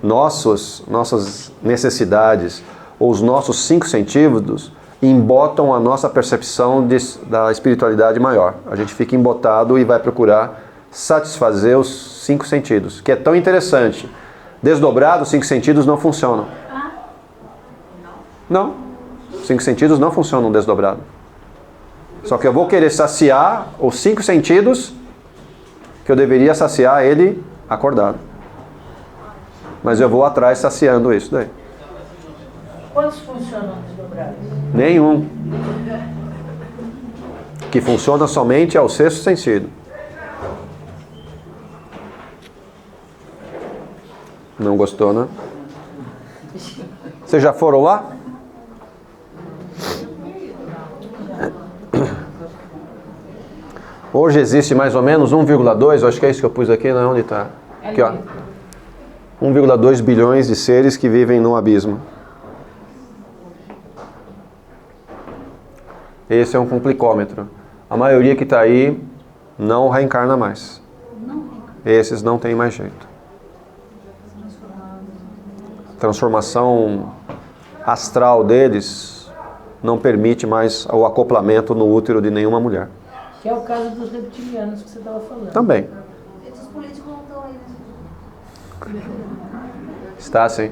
nossas necessidades ou os nossos 5 sentidos embotam a nossa percepção da espiritualidade maior. A gente fica embotado e vai procurar satisfazer os 5 sentidos, que é tão interessante. Desdobrado, os 5 sentidos não funcionam. Não. Os 5 sentidos não funcionam desdobrado. Só que eu vou querer saciar os 5 sentidos que eu deveria saciar ele acordado. Mas eu vou atrás saciando isso daí. Quantos funcionam desdobrados? Nenhum. Que funciona somente é o 6º sentido. Não gostou, né? Vocês já foram lá? Hoje existe mais ou menos 1,2, acho que é isso que eu pus aqui, não, onde está? Aqui, ó. 1,2 bilhões de seres que vivem no abismo. Esse é um complicômetro. A maioria que está aí não reencarna mais. Esses não tem mais jeito. A transformação astral deles não permite mais o acoplamento no útero de nenhuma mulher. Que é o caso dos reptilianos que você estava falando. Também. Esses políticos não estão aí, né? Está sim.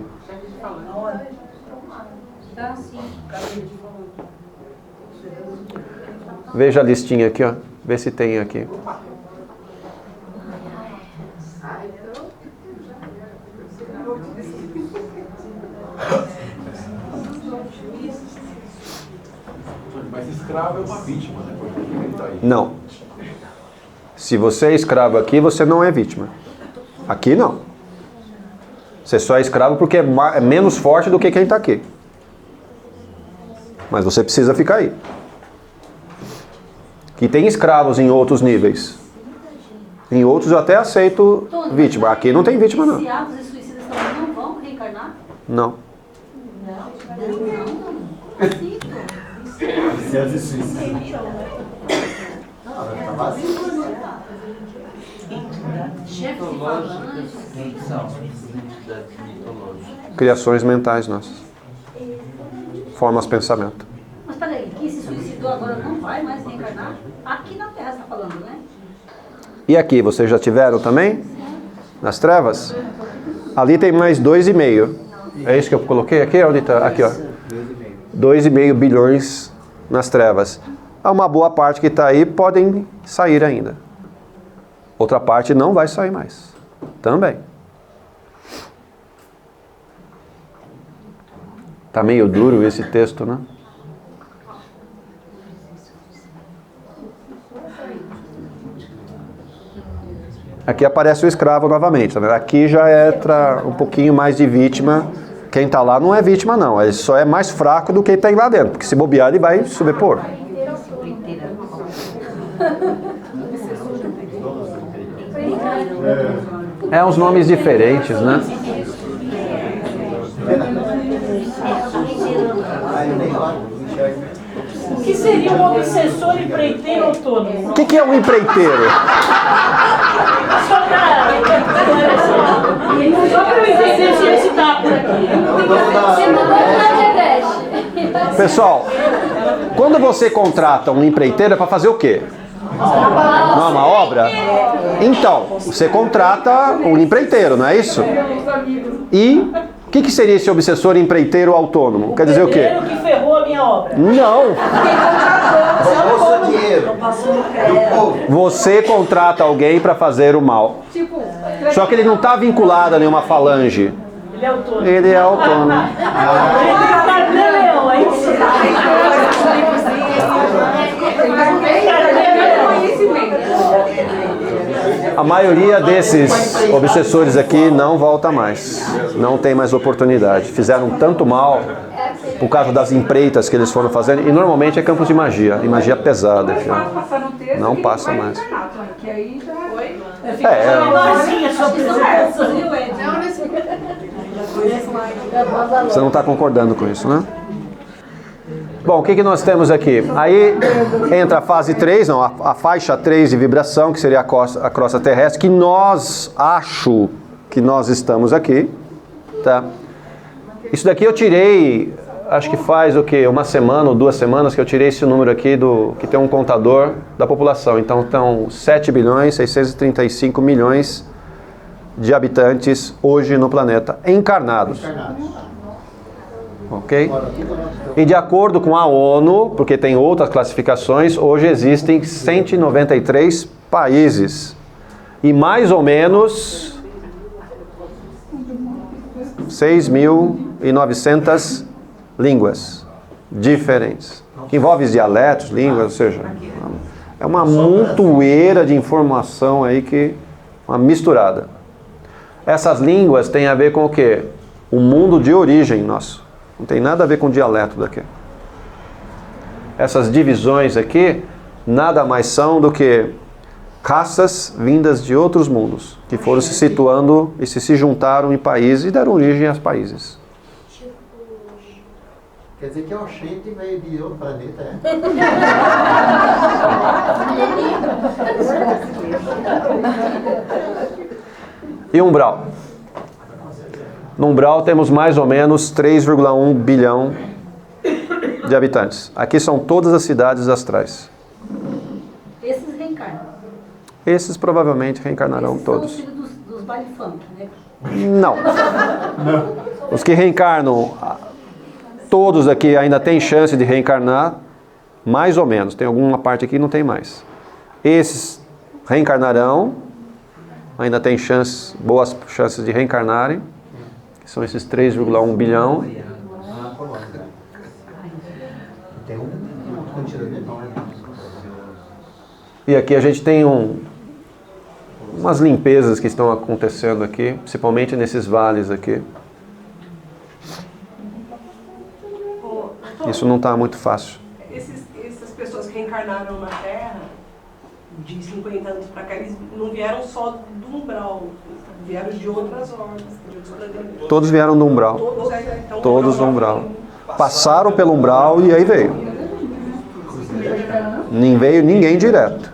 Tá sim. Veja a listinha aqui, ó. Vê se tem aqui. Mas escravo é uma vítima, né? Porque ele tá aí. Não. Se você é escravo aqui, você não é vítima. Aqui não. Você só é escravo porque é menos forte do que quem está aqui. Mas você precisa ficar aí. Que tem escravos em outros níveis. Em outros eu até aceito vítima. Aqui não tem vítima, não. Viciados e suicidas também não vão reencarnar? Não. Viciados e suicidas. Não, tá vazio. Chefe de falange. Quem são as entidades mitológicas? Criações mentais nossas. Formas de pensamento. Mas peraí, quem se suicidou agora não vai mais reencarnar? Aqui na Terra você está falando, né? E aqui, vocês já tiveram também? Nas trevas? Ali tem mais 2,5. É isso que eu coloquei aqui? Onde está? Aqui, ó. 2,5 bilhões nas trevas. Há uma boa parte que está aí, podem sair ainda. Outra parte não vai sair mais. Também. Tá meio duro esse texto, né? Aqui aparece o escravo novamente, tá vendo? Aqui já entra um pouquinho mais de vítima. Quem está lá não é vítima, não. Ele só é mais fraco do que tem lá dentro. Porque se bobear, ele vai sobrepor. É uns nomes diferentes, né? O que seria um obsessor empreiteiro autônomo? O que é um empreiteiro? Só para eu entender se esse está por aqui. Pessoal, quando você contrata um empreiteiro é para fazer o quê? Não é uma obra? Então, você contrata um empreiteiro, não é isso? E o que seria esse obsessor empreiteiro autônomo? Quer dizer o quê? O que ferrou a minha obra. Não! Roubou seu dinheiro. Do povo. Você contrata alguém para fazer o mal. Só que ele não está vinculado a nenhuma falange. Ele é autônomo. Ele é autônomo. Ele tem cartão-leão, aí A maioria desses obsessores aqui não volta mais. Não tem mais oportunidade. Fizeram tanto mal por causa das empreitas que eles foram fazendo. E normalmente é campos de magia. E magia pesada. Não passa mais. Você não está concordando com isso, né? Bom, o que nós temos aqui? Aí entra a fase 3, não, a faixa 3 de vibração, que seria a crosta terrestre, que acho que nós estamos aqui. Tá? Isso daqui eu tirei, acho que faz o quê? Uma semana ou 2 semanas que eu tirei esse número aqui que tem um contador da população. Então estão 7.635.000.000 de habitantes hoje no planeta, encarnados. Ok? E de acordo com a ONU, porque tem outras classificações, hoje existem 193 países. E mais ou menos 6.900 línguas diferentes. Envolve dialetos, línguas, ou seja, é uma montoeira de informação aí uma misturada. Essas línguas têm a ver com o quê? O mundo de origem nosso. Não tem nada a ver com o dialeto daqui. Essas divisões aqui nada mais são do que raças vindas de outros mundos, que foram se situando e se juntaram em países e deram origem aos países. Quer dizer que a Oxente veio de outro planeta, é? E umbral? No umbral temos mais ou menos 3,1 bilhão de habitantes. Aqui são todas as cidades astrais. Esses reencarnam. Esses provavelmente reencarnarão Esses todos. são os filhos dos baile funk, né? Não. Os que reencarnam, todos aqui ainda têm chance de reencarnar, mais ou menos. Tem alguma parte aqui que não tem mais. Esses reencarnarão, ainda tem boas chances de reencarnarem. São esses 3,1 bilhão. Tem um continente. E aqui a gente tem umas limpezas que estão acontecendo aqui, principalmente nesses vales aqui. Isso não está muito fácil. Essas pessoas que reencarnaram na Terra, de 50 anos para cá, eles não vieram só do umbral, vieram de outras ordens, de outros planetas. Todos vieram do umbral. Todos do umbral. Passaram pelo umbral e aí veio. Nem veio ninguém direto.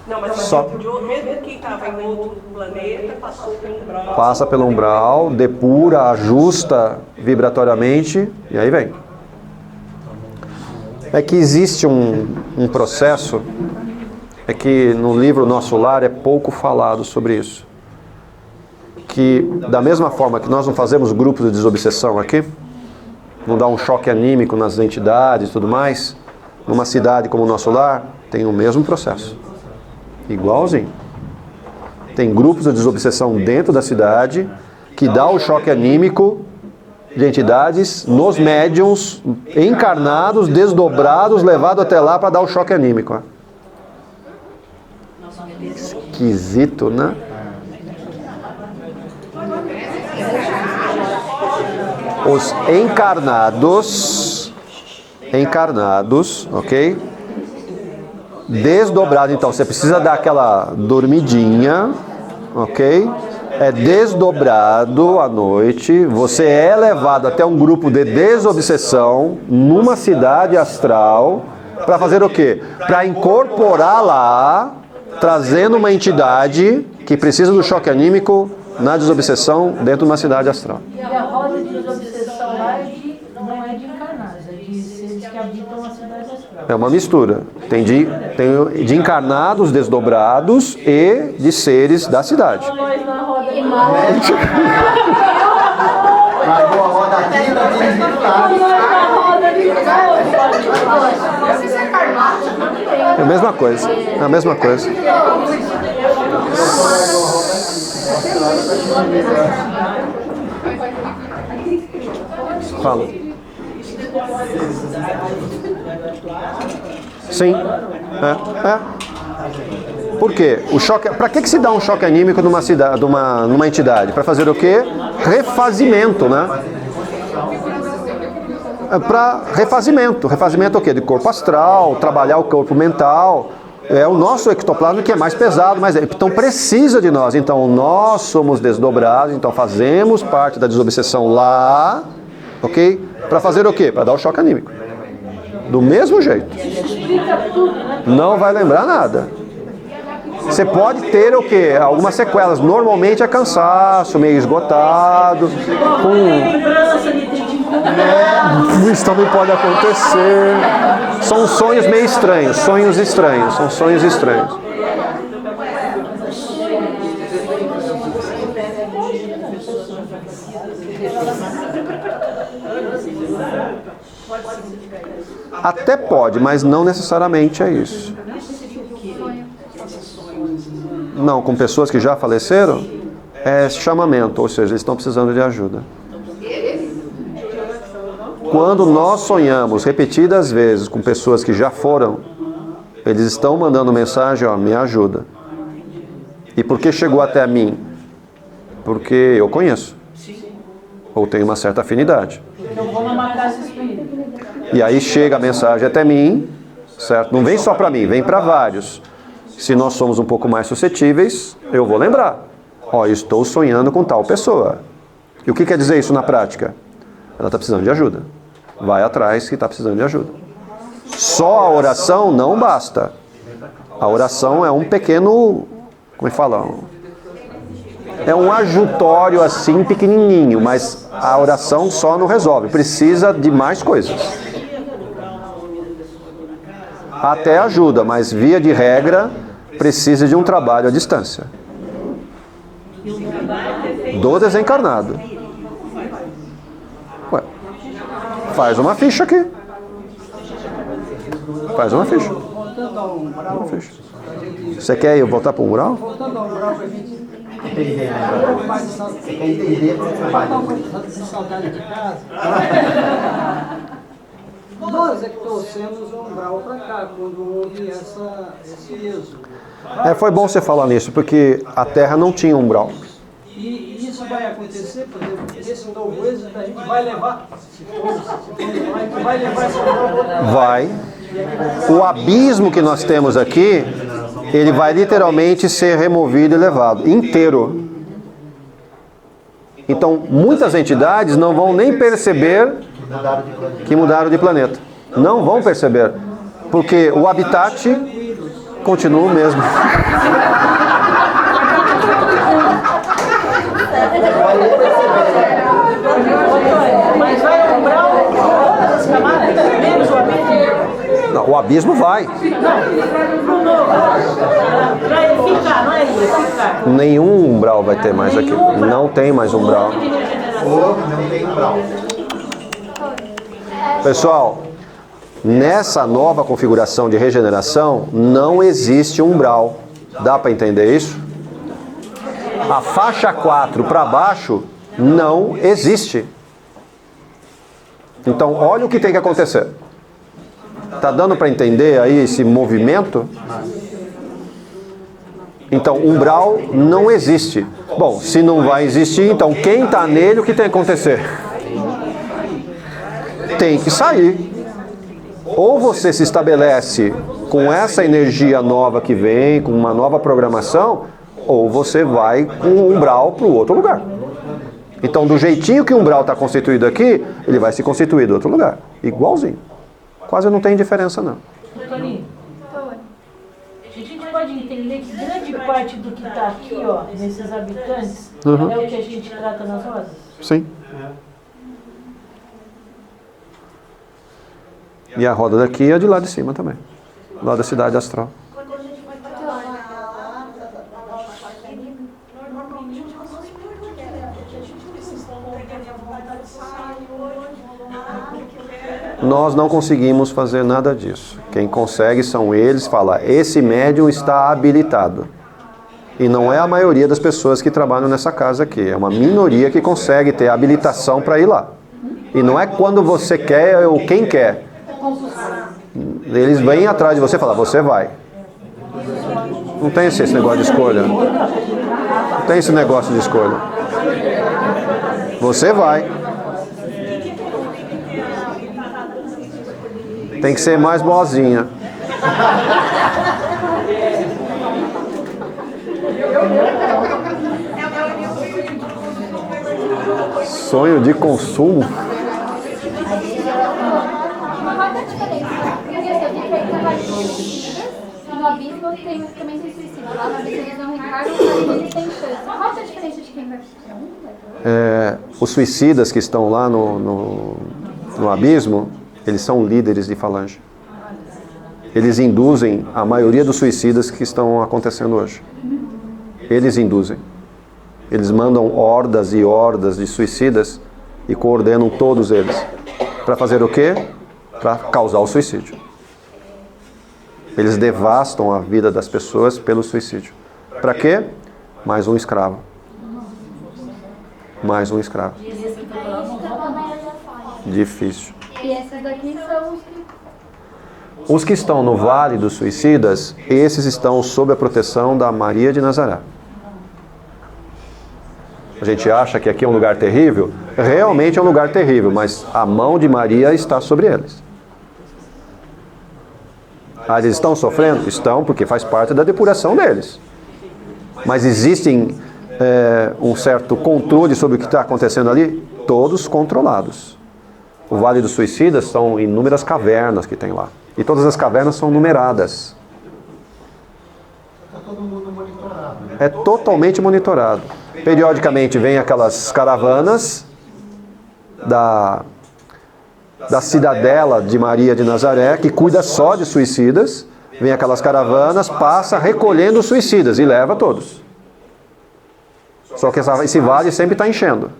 Não, mas Só mesmo quem estava em outro planeta passou pelo umbral. passa pelo umbral, depura, ajusta vibratoriamente e aí vem. É que existe um processo, é que no livro Nosso Lar é pouco falado sobre isso. Que da mesma forma que nós não fazemos grupos de desobsessão aqui, não dá um choque anímico nas entidades e tudo mais, numa cidade como o Nosso Lar, tem o mesmo processo. Igualzinho. Tem grupos de desobsessão dentro da cidade que dá o choque anímico de entidades nos médiums encarnados, desdobrados, levados até lá para dar o choque anímico. Esquisito, né? Os encarnados, ok? Desdobrado, então você precisa dar aquela dormidinha, ok? É desdobrado à noite, você é levado até um grupo de desobsessão numa cidade astral para fazer o quê? Para incorporar lá, trazendo uma entidade que precisa do choque anímico na desobsessão dentro de uma cidade astral. E a roda de desobsessão lá não é de encarnados, é de seres que habitam a cidade astral. É uma mistura. Tem de encarnados desdobrados e de seres da cidade. Nós na roda de Largou a roda aqui, tá dirigindo lá. É a mesma coisa. É a mesma coisa. Fala. Sim. É. Por quê? O choque. Para que se dá um choque anímico numa cidade, numa entidade? Para fazer o quê? Refazimento, né? Para refazimento. Refazimento o quê? De corpo astral, trabalhar o corpo mental. É o nosso ectoplasma que é mais pesado, então precisa de nós. Então nós somos desdobrados, então fazemos parte da desobsessão lá, ok? Para fazer o quê? Para dar o choque anímico. Do mesmo jeito. Não vai lembrar nada. Você pode ter o quê? Algumas sequelas. Normalmente é cansaço, meio esgotado. Isso também pode acontecer. São sonhos meio estranhos, sonhos estranhos, são sonhos estranhos. Até pode, mas não necessariamente é isso. Não, com pessoas que já faleceram, é chamamento, ou seja, eles estão precisando de ajuda. Quando nós sonhamos repetidas vezes com pessoas que já foram, eles estão mandando mensagem, ó, me ajuda. E por que chegou até mim? Porque eu conheço. Ou tenho uma certa afinidade. Eu vou numa casa espírita. E aí chega a mensagem até mim, certo? Não vem só para mim, vem para vários. Se nós somos um pouco mais suscetíveis, eu vou lembrar. Ó, eu estou sonhando com tal pessoa. E o que quer dizer isso na prática? Ela está precisando de ajuda. Vai atrás que está precisando de ajuda. Só a oração não basta. A oração é um pequeno, como é que fala? É um ajutório assim pequenininho, mas a oração só não resolve. Precisa de mais coisas. Até ajuda, mas via de regra precisa de um trabalho à distância. Do desencarnado. Ué, faz uma ficha aqui. Faz uma ficha. Voltando ao umbral, Uma ficha. Você quer ir voltar para o mural? voltando ao umbral para a gente Entender, né? Você quer entender como trabalha. matar um pouco de saudade de casa. Nós é que trouxemos o umbral para cá, quando houve esse êxodo. Foi bom você falar nisso, porque a Terra não tinha umbral. E isso vai acontecer, por exemplo, esse novo êxodo a gente vai levar, se for a gente vai levar esse umbral para outra. Vai. O abismo que nós temos aqui, ele vai literalmente ser removido e levado, inteiro. Então, muitas entidades não vão nem perceber que mudaram de planeta. Não vão perceber, porque o habitat continua o mesmo. Mas vai umbrar todas as camadas, menos o abismo. Não, o abismo vai. Pra ele ficar, não é isso? Ficar. Nenhum umbral vai ter mais aqui. Não tem mais umbral. Ou não tem umbral. Pessoal, nessa nova configuração de regeneração, não existe umbral. Dá para entender isso? A faixa 4 para baixo não existe. Então, olha o que tem que acontecer. Tá dando para entender aí esse movimento? Então, umbral não existe. Bom, se não vai existir, então quem está nele, o que tem que acontecer? Tem que sair. Ou você se estabelece com essa energia nova que vem, com uma nova programação, ou você vai com o umbral para o outro lugar. Então, do jeitinho que o umbral está constituído aqui, ele vai se constituir do outro lugar. Igualzinho. Quase não tem diferença, não. Toninho, a gente pode entender que grande parte do que está aqui, ó, nesses habitantes, é o que a gente trata nas rosas? Sim. E a roda daqui é de lá de cima também. Lá da cidade astral. Quando a gente vai trabalhar lá, normalmente nós vamos porque a gente precisa ter a vontade de sair hoje. Nós não conseguimos fazer nada disso. Quem consegue são eles falar, esse médium está habilitado. E não é a maioria das pessoas que trabalham nessa casa aqui. É uma minoria que consegue ter habilitação para ir lá. E não é quando você quer ou quem quer. Eles vêm atrás de você e falam, você vai. Não tem esse negócio de escolha. Não tem esse negócio de escolha. Você vai. Tem que ser mais boazinha. Sonho de consumo. no abismo também tem suicídio. Lá no abismo eles não reencarnam, mas eles têm chance. Qual é a diferença de quem vai para um? Os suicidas que estão lá no abismo, eles são líderes de falange. Eles induzem a maioria dos suicidas que estão acontecendo hoje. Eles induzem. Eles mandam hordas e hordas de suicidas e coordenam todos eles. Para fazer o quê? Para causar o suicídio. Eles devastam a vida das pessoas pelo suicídio. Para quê? Mais um escravo. Mais um escravo. Difícil. E esses daqui são os que... Os que estão no Vale dos Suicidas, esses estão sob a proteção da Maria de Nazaré. A gente acha que aqui é um lugar terrível? Realmente é um lugar terrível, mas a mão de Maria está sobre eles. Eles estão sofrendo? Estão, porque faz parte da depuração deles. Mas existe um certo controle sobre o que está acontecendo ali? Todos controlados. O Vale dos Suicidas são inúmeras cavernas que tem lá. E todas as cavernas são numeradas. Está todo mundo monitorado, né? É totalmente monitorado. Periodicamente vem aquelas caravanas da cidadela de Maria de Nazaré, que cuida só de suicidas. Vem aquelas caravanas, passa recolhendo os suicidas e leva todos. Só que esse vale sempre está enchendo.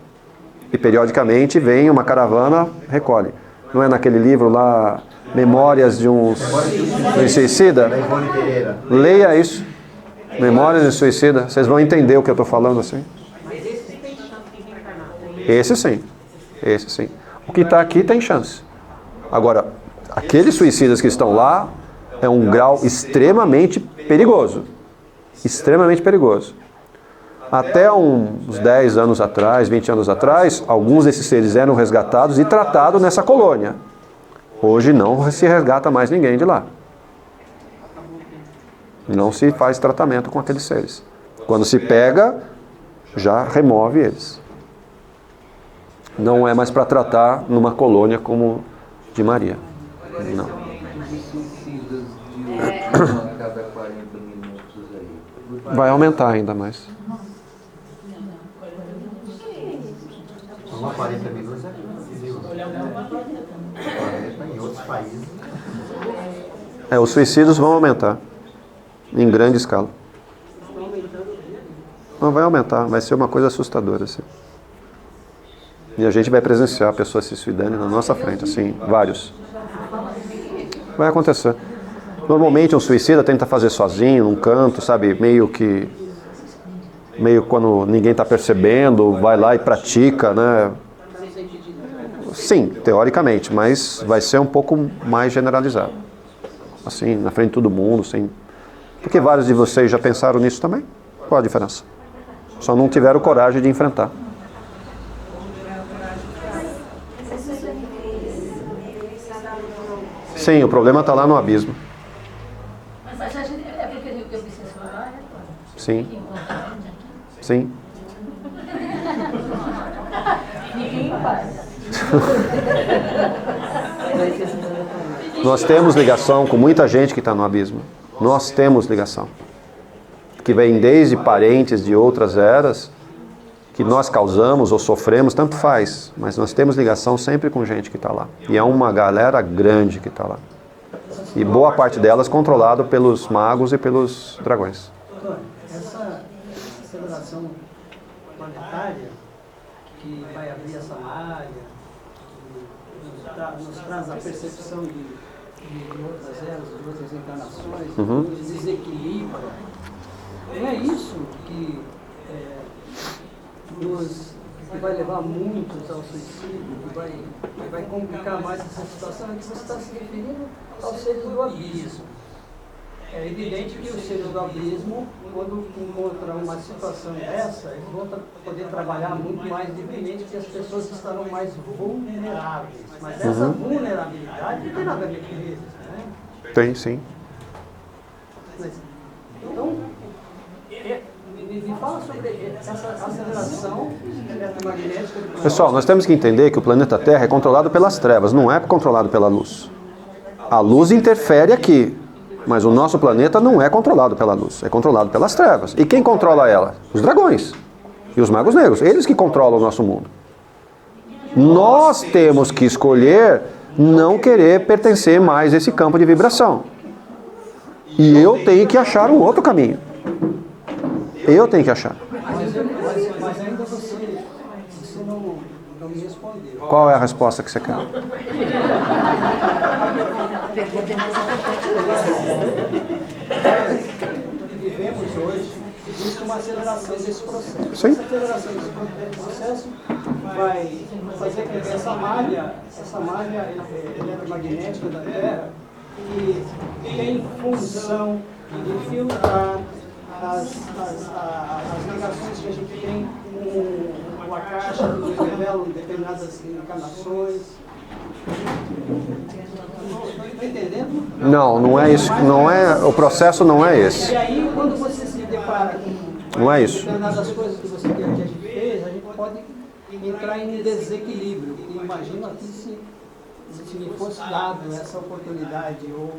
E periodicamente vem uma caravana, recolhe. Não é naquele livro lá, Memórias de um Suicida? Leia isso. Memórias de um Suicida. Vocês vão entender o que eu estou falando assim. Mas esse sim tem chance de reencarnar. Esse sim. Esse sim. O que está aqui tem chance. Agora, aqueles suicidas que estão lá é um grau extremamente perigoso. Extremamente perigoso. Até uns 10 anos atrás, 20 anos atrás, alguns desses seres eram resgatados e tratados nessa colônia. Hoje não se resgata mais ninguém de lá. Não se faz tratamento com aqueles seres. Quando se pega, já remove eles. Não é mais para tratar numa colônia como de Maria. Não. Vai aumentar ainda mais. Uma 40 minutos em outros países. Os suicídios vão aumentar. Em grande escala. Não vai aumentar, vai ser uma coisa assustadora, assim. E a gente vai presenciar pessoas se suicidando na nossa frente, assim, vários. Vai acontecer. Normalmente um suicida tenta fazer sozinho, num canto, sabe, meio quando ninguém está percebendo, vai lá e pratica, né? Sim, teoricamente, mas vai ser um pouco mais generalizado. Assim, na frente de todo mundo, sem... Porque vários de vocês já pensaram nisso também? Qual a diferença? Só não tiveram coragem de enfrentar. Sim, o problema está lá no abismo. Mas a gente é porque eu preciso falar, Sim. Sim. ninguém faz. Nós temos ligação com muita gente que está no abismo. Nós temos ligação. Que vem desde parentes de outras eras, que nós causamos ou sofremos, tanto faz. Mas nós temos ligação sempre com gente que está lá. E é uma galera grande que está lá. E boa parte delas controlado pelos magos e pelos dragões. Doutor, essa aceleração planetária que vai abrir essa área, que nos traz a percepção de outras eras, de outras encarnações, de desequilíbrio, não é isso que que vai levar muitos ao suicídio, que vai complicar mais essa situação, é que você está se referindo aos seres do abismo. É evidente que os seres do abismo, quando encontram uma situação dessa, eles vão poder trabalhar muito mais livremente, porque as pessoas estarão mais vulneráveis. Mas essa vulnerabilidade não tem nada a ver com eles, né? Tem, sim. Então, me fala sobre essa aceleração eletromagnética. Pessoal, nós temos que entender que o planeta Terra é controlado pelas trevas, não é controlado pela luz. A luz interfere aqui, Mas o nosso planeta não é controlado pela luz, é controlado pelas trevas. E quem controla ela? Os dragões e os magos negros. Eles que controlam o nosso mundo. Nós temos que escolher não querer pertencer mais a esse campo de vibração. E eu tenho que achar um outro caminho. Eu tenho que achar. Mas ainda você não me respondeu. Qual é a resposta que você quer? Vivemos hoje, existe uma aceleração desse processo. Sim. Essa aceleração desse processo vai fazer com que essa malha eletromagnética da Terra, que tem função de filtrar as ligações que a gente tem com a caixa que nos revelam determinadas encarnações. Está entendendo? Não é isso. Não é, o processo não é esse. E aí, quando você se depara com Não é isso. determinadas coisas que a gente fez, a gente pode entrar em desequilíbrio. E imagino aqui se me fosse dado essa oportunidade, ou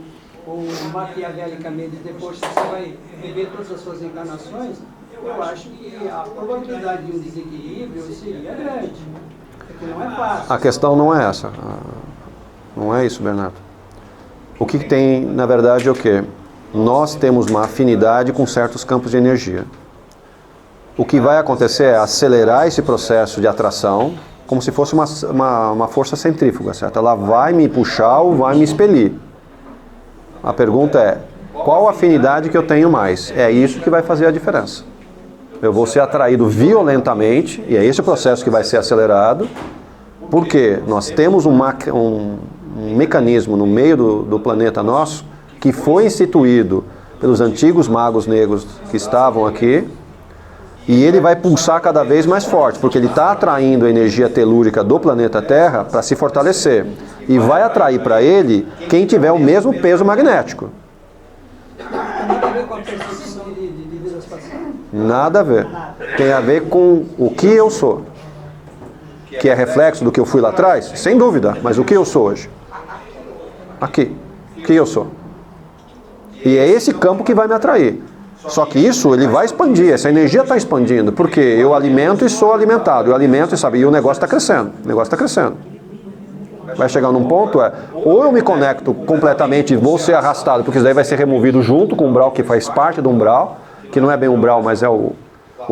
maquiavelicamente, depois que você vai rever todas as suas encarnações, eu acho que a probabilidade de um desequilíbrio seria grande. Porque não é fácil. A questão não é essa. Não é isso, Bernardo. O que tem, na verdade, é o quê? Nós temos uma afinidade com certos campos de energia. O que vai acontecer é acelerar esse processo de atração, como se fosse uma força centrífuga, certo? Ela vai me puxar ou vai me expelir. A pergunta é, qual afinidade que eu tenho mais? É isso que vai fazer a diferença. Eu vou ser atraído violentamente, e é esse o processo que vai ser acelerado, porque nós temos um mecanismo no meio do planeta nosso, que foi instituído pelos antigos magos negros que estavam aqui, e ele vai pulsar cada vez mais forte, porque ele está atraindo a energia telúrica do planeta Terra para se fortalecer. E vai atrair para ele quem tiver o mesmo peso magnético. Nada a ver com a percepção de vidas passadas? Nada a ver. Tem a ver com o que eu sou. Que é reflexo do que eu fui lá atrás? Sem dúvida. Mas o que eu sou hoje? Aqui. O que eu sou? E é esse campo que vai me atrair. Só que isso, ele vai expandir, essa energia está expandindo, porque eu alimento e sou alimentado, eu alimento e sabe, e o negócio está crescendo, Vai chegar num ponto, ou eu me conecto completamente e vou ser arrastado, porque isso daí vai ser removido junto com o umbral, que faz parte do umbral, que não é bem umbral, mas é o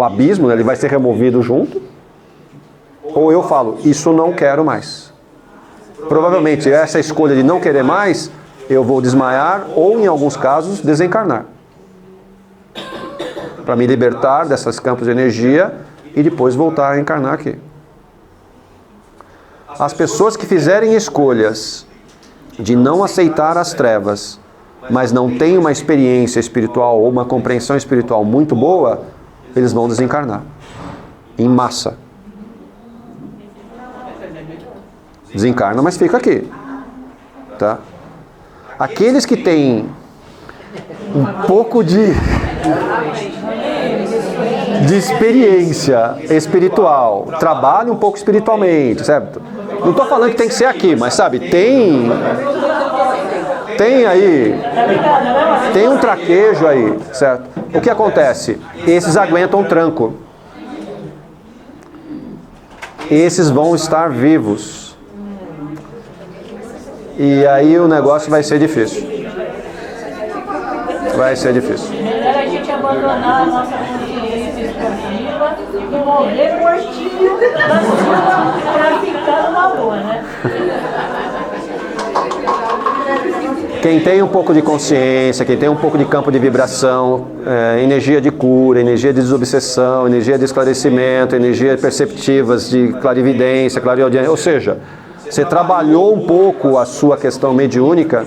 abismo, né? Ele vai ser removido junto, ou eu falo, isso não quero mais. Provavelmente essa escolha de não querer mais, eu vou desmaiar, ou em alguns casos, desencarnar. Para me libertar desses campos de energia e depois voltar a encarnar aqui. As pessoas que fizerem escolhas de não aceitar as trevas, mas não têm uma experiência espiritual ou uma compreensão espiritual muito boa, eles vão desencarnar. Em massa. Desencarna, mas fica aqui. Tá? Aqueles que têm um pouco de experiência espiritual, trabalhe um pouco espiritualmente, certo? Não estou falando que tem que ser aqui, mas sabe, tem aí, tem um traquejo aí, certo? O que acontece? Esses aguentam tranco. Esses vão estar vivos. E aí o negócio vai ser difícil. Vai ser difícil. Melhor a gente abandonar a nossa consciência esportiva e morrer mortinho para ficar numa boa, né? Quem tem um pouco de consciência, quem tem um pouco de campo de vibração, energia de cura, energia de desobsessão, energia de esclarecimento, energia perceptivas de clarividência, clareaudiência, ou seja, você trabalhou um pouco a sua questão mediúnica,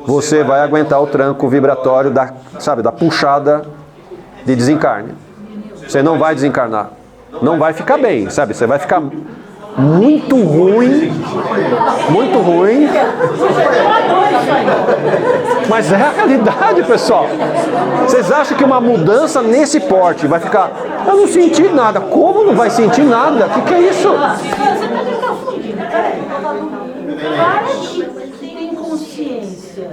você vai aguentar o tranco vibratório da puxada de desencarne. Você não vai desencarnar. Não vai ficar bem, sabe? Você vai ficar muito ruim. Muito ruim. Mas é a realidade, pessoal. Vocês acham que uma mudança nesse porte vai ficar... Eu não senti nada. Como não vai sentir nada? O que é isso? Para que tem consciência,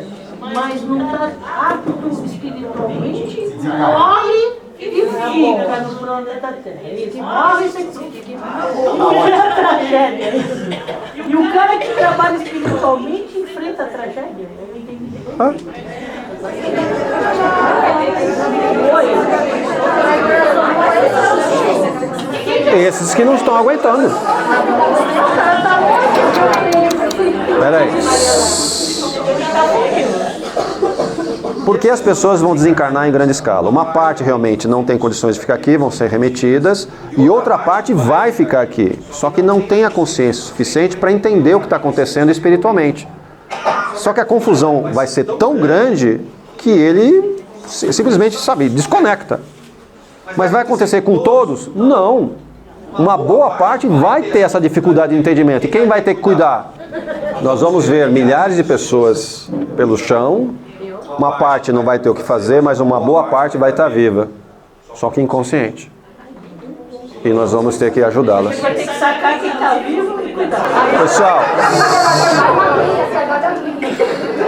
mas não está apto espiritualmente, morre e fica no planeta Terra. Ele morre sem que é tragédia. E o cara que trabalha espiritualmente enfrenta a tragédia. Eu não entendi. Esses que não estão aguentando. Peraí. Por que as pessoas vão desencarnar em grande escala? Uma parte realmente não tem condições de ficar aqui, vão ser remetidas, e outra parte vai ficar aqui, só que não tem a consciência suficiente para entender o que está acontecendo espiritualmente. Só que a confusão vai ser tão grande que ele simplesmente, desconecta. Mas vai acontecer com todos? Não. Uma boa parte vai ter essa dificuldade de entendimento. E quem vai ter que cuidar? Nós vamos ver milhares de pessoas pelo chão. Uma parte não vai ter o que fazer, mas uma boa parte vai estar viva. Só que inconsciente. E nós vamos ter que ajudá-las. Você vai ter que sacar quem está vivo e cuidar. Pessoal,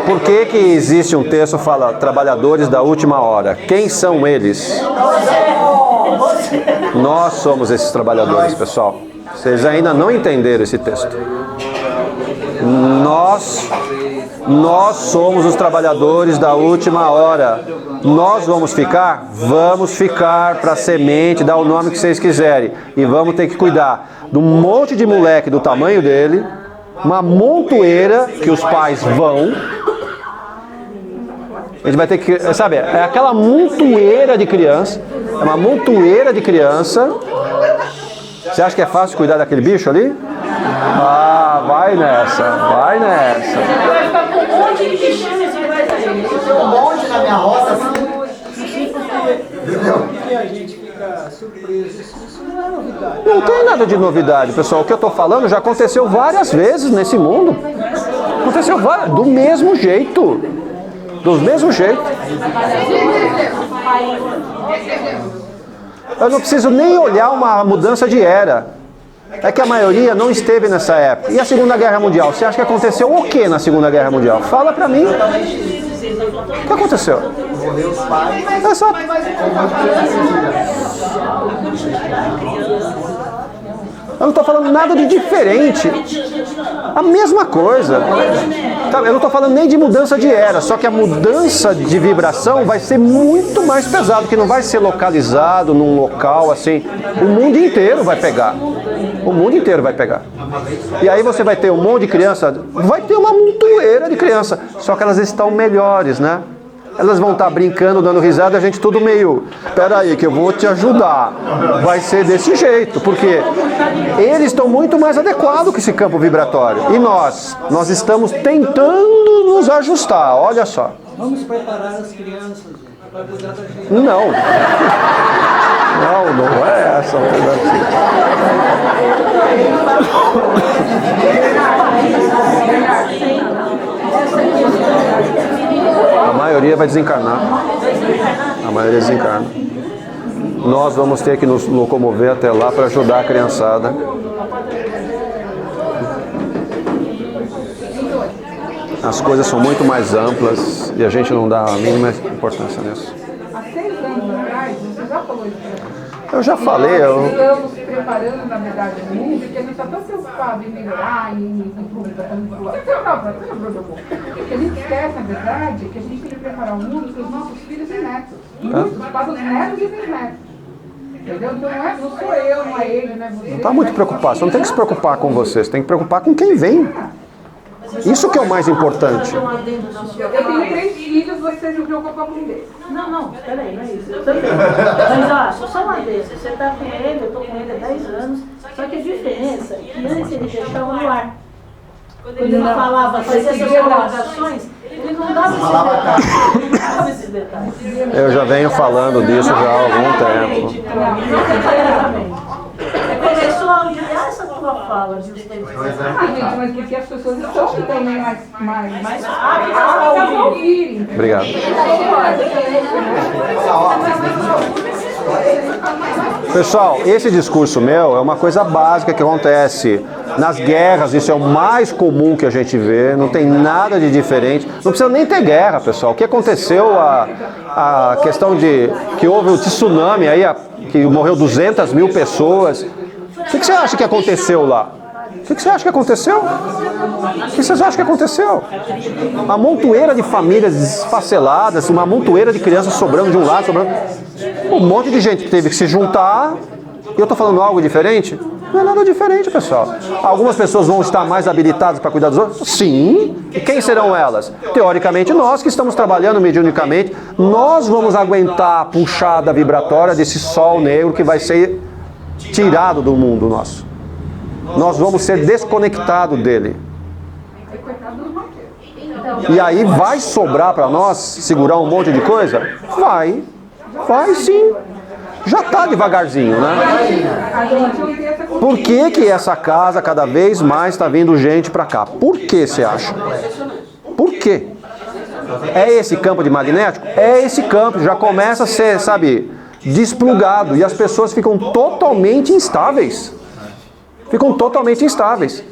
por que existe um texto que fala trabalhadores da última hora? Quem são eles? Nós somos esses trabalhadores, pessoal. Vocês ainda não entenderam esse texto. Nós somos os trabalhadores da última hora. Nós vamos ficar? Vamos ficar para a semente, dar o nome que vocês quiserem. E vamos ter que cuidar de um monte de moleque do tamanho dele, uma montoeira que os pais vão. A gente vai ter que, é aquela montoeira de criança. É uma montoeira de criança. Você acha que é fácil cuidar daquele bicho ali? Ah, vai nessa, vai nessa. Vai ficar com um monte de bichinhos e vai sair. Eu tenho um monte na minha roça assim. E a gente fica surpreso. Isso não é novidade. Não tem nada de novidade, pessoal. O que eu estou falando já aconteceu várias vezes nesse mundo. Aconteceu do mesmo jeito. Do mesmo jeito. Eu não preciso nem olhar uma mudança de era. É que a maioria não esteve nessa época. E a Segunda Guerra Mundial? Você acha que aconteceu o que na Segunda Guerra Mundial? Fala pra mim. O que aconteceu? Morreu os pais. Exato. Eu não estou falando nada de diferente. A mesma coisa. Eu não estou falando nem de mudança de era, só que a mudança de vibração vai ser muito mais pesado, que não vai ser localizado num local assim. O mundo inteiro vai pegar. O mundo inteiro vai pegar. E aí você vai ter um monte de criança, vai ter uma montoeira de criança, só que elas estão melhores, né? Elas vão estar brincando, dando risada, a gente tudo meio, peraí que eu vou te ajudar. Vai ser desse jeito, porque eles estão muito mais adequados com esse campo vibratório. E nós estamos tentando nos ajustar, olha só. Vamos preparar as crianças, gente, para cuidar da gente. Não. Não é essa. A maioria vai desencarnar. A maioria desencarna. Nós vamos ter que nos locomover até lá para ajudar a criançada. As coisas são muito mais amplas e a gente não dá a mínima importância nisso. Há 6 anos atrás, você já falou isso pra mim. Eu já falei. Nós estamos preparando, na verdade, o mundo, porque a gente está tão preocupado em melhorar, em porque a gente esquece, na verdade, que a gente tem que preparar o mundo para os nossos filhos e netos. Muitos, para os netos e bisnetos. Entendeu? Então não sou eu, não é ele, não é você. Não está muito preocupado. Você não tem que se preocupar com você, você tem que preocupar com quem vem. Isso que é o mais importante. Eu tenho 3 filhos, você se preocupa com um deles. Não, peraí, não é isso. Eu também. Mas só uma vez, você está com ele, eu estou com ele há 10 anos, só que a diferença é que antes ele deixava no ar. Quando ele falava, fazia essas colocações, ele não dava esses detalhes. Eu já venho falando disso já há algum tempo. Começou a ampliar essa tua fala de uns tempos. Gente, mas porque as pessoas estão também mais a ouvir. Obrigado. Pessoal, esse discurso meu é uma coisa básica que acontece Nas guerras, isso é o mais comum que a gente vê, não tem nada de diferente. Não precisa nem ter guerra, pessoal. O que aconteceu, a questão de que houve o tsunami aí, que morreu 200 mil pessoas. O que você acha que aconteceu lá? O que você acha que aconteceu? O que vocês acham que aconteceu? Uma montoeira de famílias desfaceladas, uma montoeira de crianças sobrando de um lado, sobrando... Um monte de gente que teve que se juntar. E eu estou falando algo diferente? Não é nada diferente, pessoal. Algumas pessoas vão estar mais habilitadas para cuidar dos outros? Sim. E quem serão elas? Teoricamente, nós que estamos trabalhando mediunicamente, nós vamos aguentar a puxada vibratória desse sol negro que vai ser tirado do mundo nosso. Nós vamos ser desconectados dele. E aí vai sobrar para nós segurar um monte de coisa? Vai. Vai sim. Já está devagarzinho, né? Por que que essa casa cada vez mais está vindo gente para cá? Por que você acha? Por quê? É esse campo de magnético? É esse campo. Já começa a ser, sabe, desplugado. E as pessoas ficam totalmente instáveis. Ficam totalmente instáveis.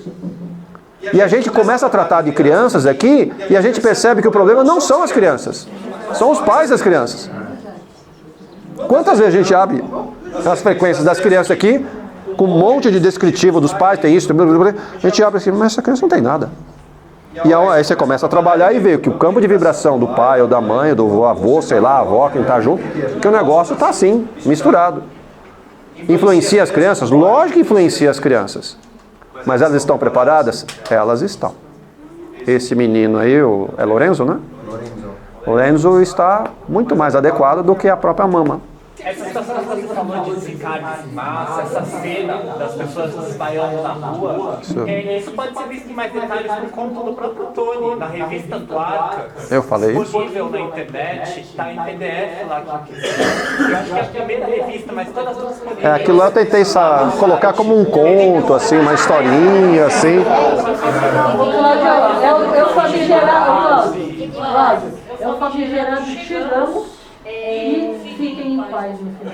E a gente começa a tratar de crianças aqui e a gente percebe que o problema não são as crianças. São os pais das crianças. Quantas vezes a gente abre as frequências das crianças aqui, com um monte de descritivo dos pais, tem isso, a gente abre assim, mas essa criança não tem nada. E aí você começa a trabalhar e vê que o campo de vibração do pai ou da mãe, ou do avô, sei lá, a avó, quem está junto, que o negócio está assim, misturado. Influencia as crianças? Lógico que influencia as crianças. Mas elas estão preparadas? Elas estão. Esse menino aí, é Lorenzo, né? Lorenzo está muito mais adequado do que a própria mama. Essa situação que você falou de desencarne em massa, essa cena das pessoas desmaiando na rua, isso pode ser visto em mais detalhes por conta do próprio Tony, na revista do Arca. Eu falei isso. Disponível na internet, está em PDF lá. Eu acho que é a primeira revista, mas todas as outras disponíveis. Aquilo lá eu tentei colocar como um conto, assim, uma historinha, assim. Eu famigerado chegamos e fiquem em paz no final.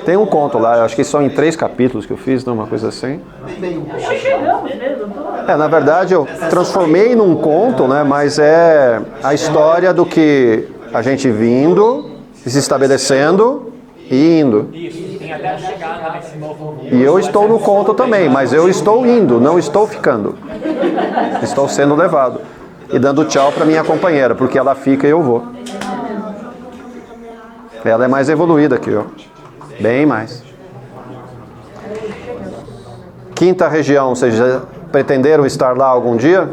Tem um conto lá, eu acho que são em 3 capítulos que eu fiz, não, uma coisa assim. Chegamos mesmo. Na verdade eu transformei num conto, né, mas é a história do que a gente vindo, se estabelecendo e indo. Isso, tem até a chegada nesse novo mundo. E eu estou no conto também, mas eu estou indo, não estou ficando. Estou sendo levado. E dando tchau para minha companheira, porque ela fica e eu vou. Ela é mais evoluída que eu. Bem mais. 5ª região, vocês já pretenderam estar lá algum dia?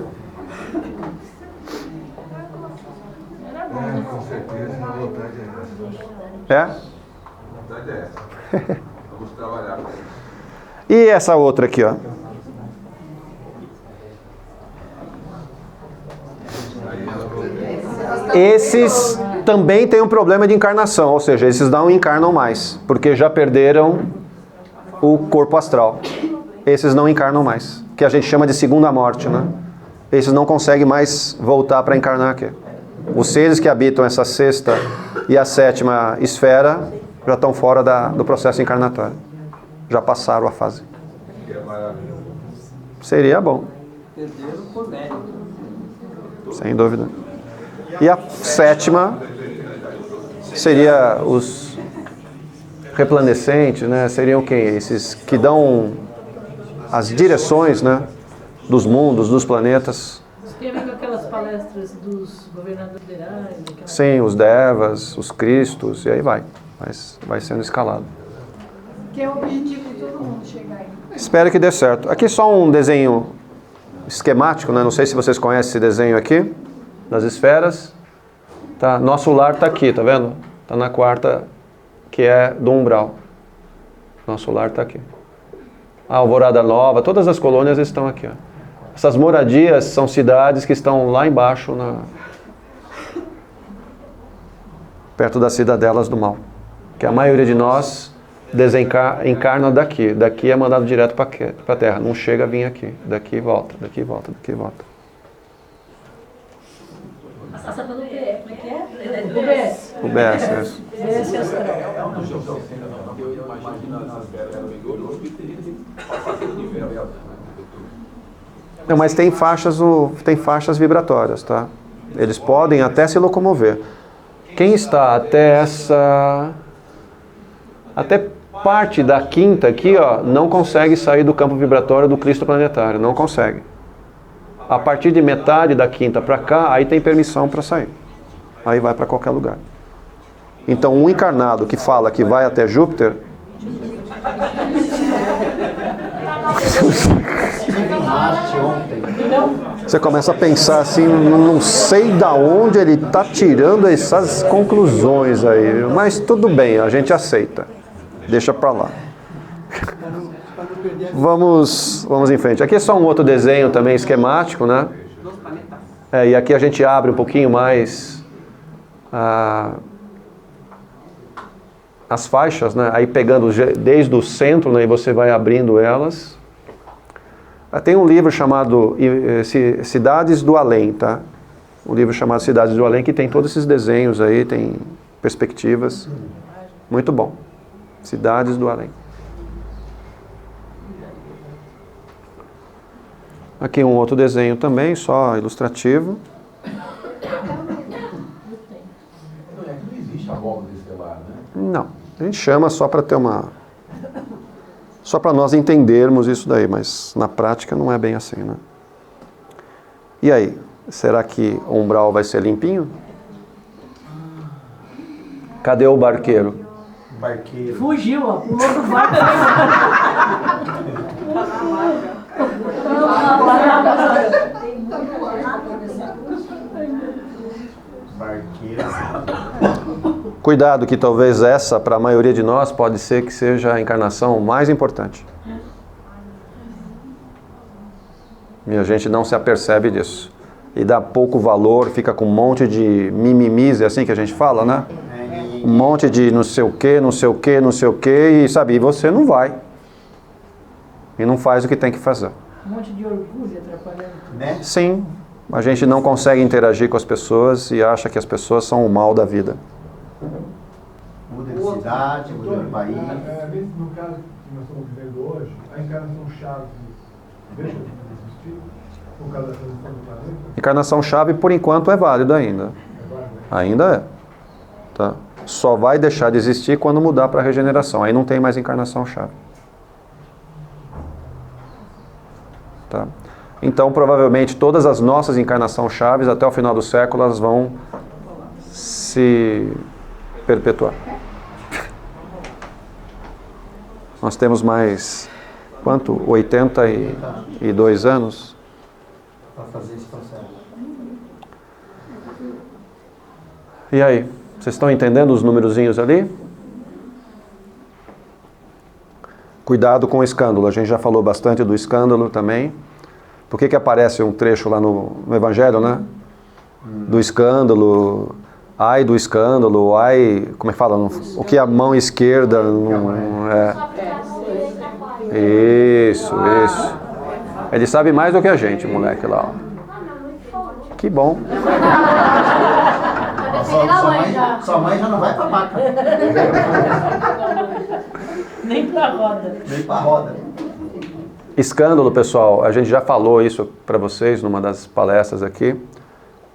Com certeza, a vontade É? é essa. Vamos trabalhar. E essa outra aqui, ó. Esses também têm um problema de encarnação, ou seja, esses não encarnam mais, porque já perderam o corpo astral. Esses não encarnam mais, que a gente chama de segunda morte, né? Esses não conseguem mais voltar para encarnar aqui. Os seres que habitam essa 6ª e a 7ª esfera já estão fora do processo encarnatório. Já passaram a fase. Seria bom. Perderam por mérito. Sem dúvida. E a 7ª seria os replanecentes, né? Seriam quem? Esses que dão as direções, né? Dos mundos, dos planetas. Tem a ver com aquelas palestras dos governadores federais? Sim, os devas, os cristos, e aí vai. Vai sendo escalado. Que é o objetivo de todo mundo chegar aí. Espero que dê certo. Aqui só um desenho esquemático, né? Não sei se vocês conhecem esse desenho aqui, das esferas. Tá? Nosso lar está aqui, tá vendo? Está na 4ª, que é do umbral. Nosso lar está aqui. A Alvorada Nova, todas as colônias estão aqui. Ó. Essas moradias são cidades que estão lá embaixo, perto das cidadelas do mal. Que a maioria de nós encarna daqui. Daqui é mandado direto para a Terra. Não chega a vir aqui. Daqui volta, daqui volta, daqui volta. Passa pelo BS, como é que é? O BS, isso. BS astral. Eu imagino as esferas do Igor, Não, mas tem faixas vibratórias, tá? Eles podem até se locomover. Quem está até parte da quinta aqui, ó, não consegue sair do campo vibratório do Cristo planetário, não consegue. A partir de metade da quinta para cá, aí tem permissão para sair. Aí vai para qualquer lugar. Então, um encarnado que fala que vai até Júpiter... Você começa a pensar assim, não sei da onde ele está tirando essas conclusões aí, mas tudo bem, a gente aceita. Deixa para lá. Vamos em frente. Aqui é só um outro desenho também esquemático, né? E aqui a gente abre um pouquinho mais as faixas, né? Aí pegando desde o centro, né? E você vai abrindo elas. Tem um livro chamado Cidades do Além, tá? Um livro chamado Cidades do Além que tem todos esses desenhos aí, tem perspectivas. Muito bom. Cidades do Além. Aqui um outro desenho também, só ilustrativo. Não existe a válvula estelar, né? Não. A gente chama só para ter só para nós entendermos isso daí, mas na prática não é bem assim, né? E aí? Será que o umbral vai ser limpinho? Cadê o barqueiro? Barqueiro. Fugiu, ó. Pulou do barco. Barqueiro. Cuidado que talvez essa, para a maioria de nós, pode ser que seja a encarnação mais importante. E a gente não se apercebe disso. E dá pouco valor, fica com um monte de mimimis, é assim que a gente fala, né? Um monte de não sei o que, não sei o que, não sei o que, e sabe, e você não vai. E não faz o que tem que fazer. Um monte de orgulho atrapalhando. Né? Sim, a gente não consegue interagir com as pessoas e acha que as pessoas são o mal da vida. Muda de cidade, muda de país. No caso que nós estamos vivendo hoje, a encarnação chave deixa de existir por causa da transição do planeta? Encarnação chave, por enquanto, é válida ainda. Ainda é. Tá? Só vai deixar de existir quando mudar para a regeneração. Aí não tem mais encarnação chave. Tá? Então, provavelmente, todas as nossas encarnações chaves, até o final do século, elas vão se perpetuar. Nós temos mais, quanto? 82 anos? Para fazer esse processo. E aí? Vocês estão entendendo os numerozinhos ali? Cuidado com o escândalo. A gente já falou bastante do escândalo também. Por que aparece um trecho lá no Evangelho, né? Do escândalo, ai do escândalo, ai, como é que fala? O que a mão esquerda não é. Isso. Ele sabe mais do que a gente, moleque lá. Ó. Que bom. Sua mãe já não vai pra maca. Nem pra roda. Nem pra roda. Escândalo, pessoal, a gente já falou isso para vocês numa das palestras aqui.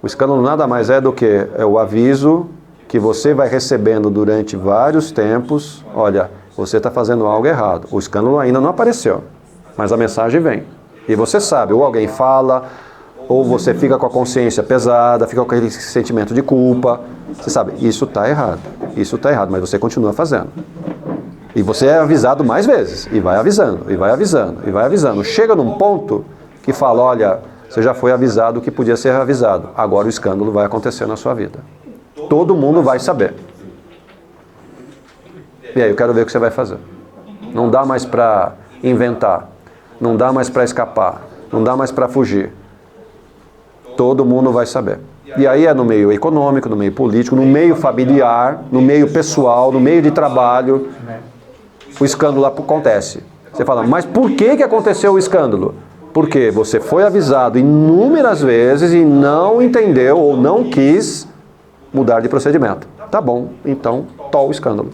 O escândalo nada mais é do que o aviso que você vai recebendo durante vários tempos. Olha, você está fazendo algo errado. O escândalo ainda não apareceu, mas a mensagem vem. E você sabe, ou alguém fala, ou você fica com a consciência pesada, fica com aquele sentimento de culpa. Você sabe, isso está errado, mas você continua fazendo. E você é avisado mais vezes, e vai avisando, e vai avisando, e vai avisando. Chega num ponto que fala, olha, você já foi avisado o que podia ser avisado. Agora o escândalo vai acontecer na sua vida. Todo mundo vai saber. E aí, eu quero ver o que você vai fazer. Não dá mais para inventar, não dá mais para escapar, não dá mais para fugir. Todo mundo vai saber. E aí é no meio econômico, no meio político, no meio familiar, no meio pessoal, no meio de trabalho. O escândalo acontece. Você fala, mas por que aconteceu o escândalo? Porque você foi avisado inúmeras vezes e não entendeu ou não quis mudar de procedimento. Tá bom, então, tó o escândalo.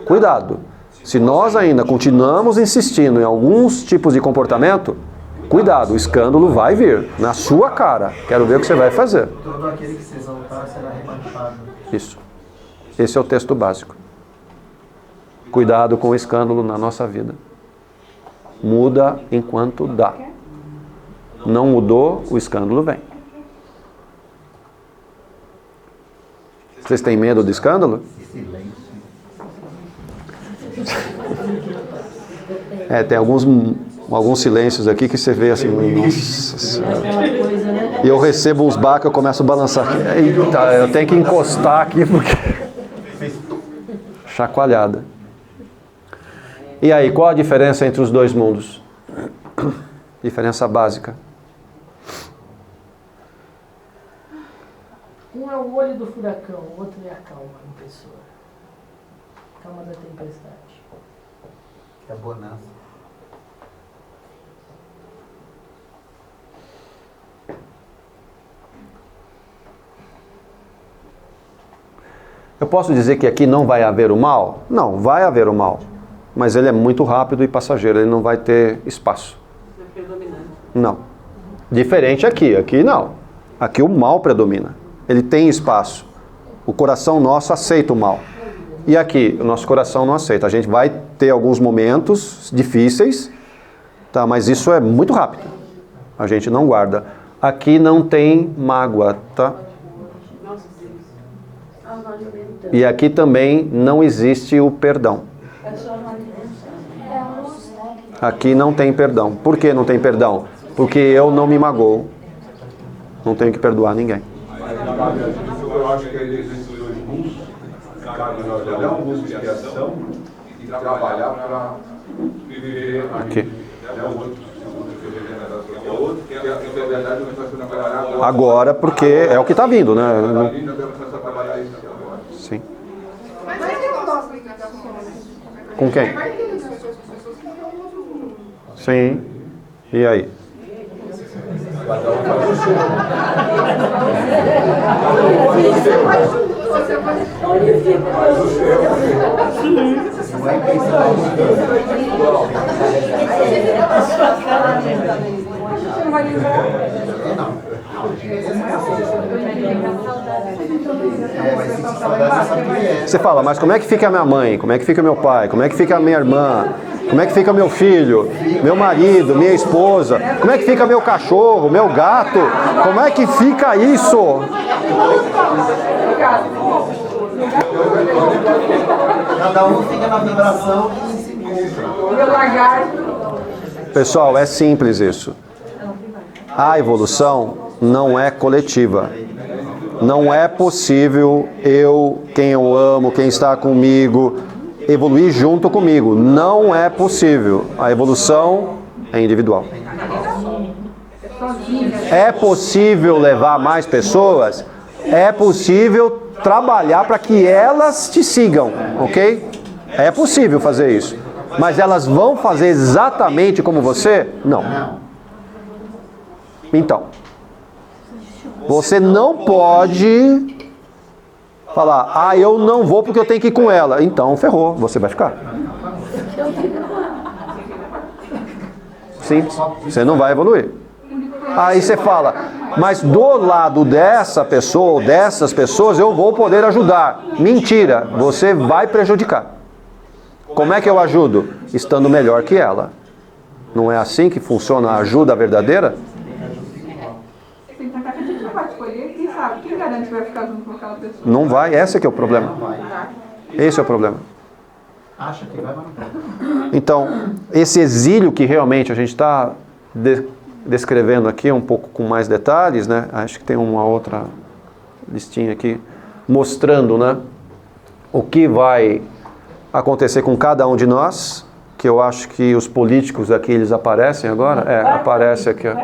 Cuidado. Se nós ainda continuamos insistindo em alguns tipos de comportamento, cuidado, o escândalo vai vir na sua cara. Quero ver o que você vai fazer. Todo aquele que se exaltar será rebaixado. Isso. Esse é o texto básico. Cuidado com o escândalo na nossa vida. Muda enquanto dá. Não mudou, o escândalo vem. Vocês têm medo do escândalo? Tem alguns silêncios aqui que você vê assim, nossa Senhora. E eu recebo uns baques, eu começo a balançar. Eita, eu tenho que encostar aqui porque... Chacoalhada. E aí, qual a diferença entre os dois mundos? Diferença básica. Um é o olho do furacão, o outro é a calma em pessoa. Calma da tempestade. É bonança. Eu posso dizer que aqui não vai haver o mal? Não, vai haver o mal. Mas ele é muito rápido e passageiro, ele não vai ter espaço. É predominante. Não. Diferente aqui, aqui não. Aqui o mal predomina. Ele tem espaço. O coração nosso aceita o mal. E aqui, o nosso coração não aceita. A gente vai ter alguns momentos difíceis, tá? Mas isso é muito rápido. A gente não guarda. Aqui não tem mágoa, tá? E aqui também não existe o perdão. Aqui não tem perdão. Por que não tem perdão? Porque eu não me magoo. Não tenho que perdoar ninguém. Eu acho que esses dois mundos cabe nós olhar um mundo de criação e trabalhar para viver aqui. Agora, porque é o que está vindo, né? Sim. Com quem? Sim. E aí? Você fala, mas como é que fica a minha mãe? Como é que fica meu pai? Como é que fica a minha irmã? Como é que fica meu filho? Meu marido? Minha esposa? Como é que fica meu cachorro? Meu gato? Como é que fica isso? Cada um fica na vibração que se encontra. Pessoal, é simples isso. A evolução não é coletiva. Não é possível quem eu amo, quem está comigo, evoluir junto comigo. Não é possível. A evolução é individual. É possível levar mais pessoas? É possível trabalhar para que elas te sigam, ok? É possível fazer isso. Mas elas vão fazer exatamente como você? Não. Então, você não pode falar, eu não vou porque eu tenho que ir com ela. Então, ferrou, você vai ficar. Simples. Você não vai evoluir. Aí você fala, mas do lado dessa pessoa ou dessas pessoas eu vou poder ajudar. Mentira, você vai prejudicar. Como é que eu ajudo? Estando melhor que ela. Não é assim que funciona a ajuda verdadeira? A gente não vai escolher, quem sabe? Quem garante que vai ficar junto com aquela pessoa? Não vai, esse é que é o problema. Esse é o problema. Acha que vai, mas não. Então, esse exílio que realmente a gente está descrevendo aqui um pouco com mais detalhes, né? Acho que tem uma outra listinha aqui mostrando, né, o que vai acontecer com cada um de nós, que eu acho que os políticos aqui eles aparecem agora, aparece aqui, ó.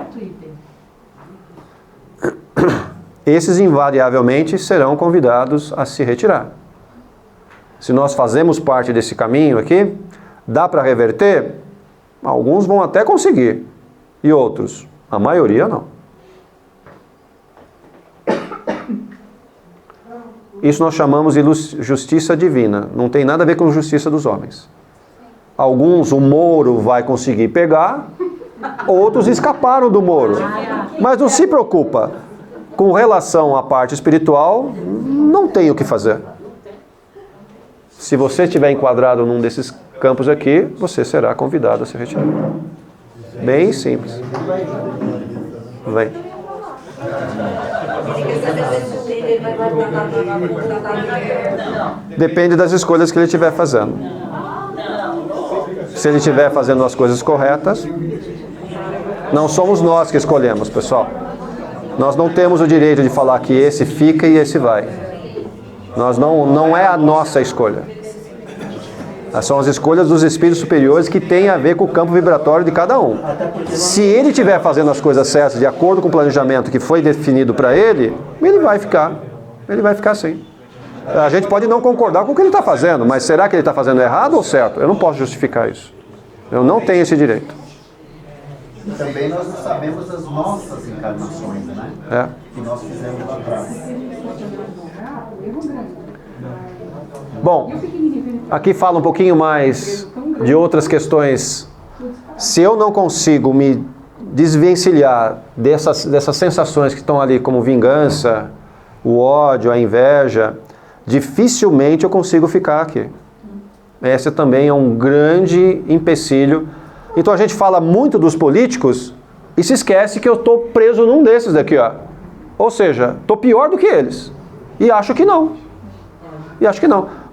Esses invariavelmente serão convidados a se retirar. Se nós fazemos parte desse caminho aqui, dá para reverter? Alguns vão até conseguir, e outros, a maioria não. Isso nós chamamos de justiça divina, não tem nada a ver com justiça dos homens. Alguns o Moro vai conseguir pegar, outros escaparam do Moro. Mas não se preocupa, com relação à parte espiritual, não tem o que fazer. Se você estiver enquadrado num desses campos aqui, você será convidado a se retirar. Bem simples. Vem. Depende das escolhas que ele estiver fazendo. Se ele estiver fazendo as coisas corretas, não somos nós que escolhemos, pessoal. Nós não temos o direito de falar que esse fica e esse vai. Não é a nossa escolha. São as escolhas dos espíritos superiores que têm a ver com o campo vibratório de cada um. Se ele estiver fazendo as coisas certas de acordo com o planejamento que foi definido para ele, ele vai ficar. Ele vai ficar sim. A gente pode não concordar com o que ele está fazendo, mas será que ele está fazendo errado ou certo? Eu não posso justificar isso. Eu não tenho esse direito. Também nós não sabemos das nossas encarnações, né? Que nós fizemos lá atrás. Bom, aqui fala um pouquinho mais de outras questões. Se eu não consigo me desvencilhar dessas sensações que estão ali, como vingança, o ódio, a inveja, dificilmente eu consigo ficar aqui. Esse também é um grande empecilho. Então a gente fala muito dos políticos e se esquece que eu estou preso num desses daqui, ó. Ou seja, estou pior do que eles. E acho que não.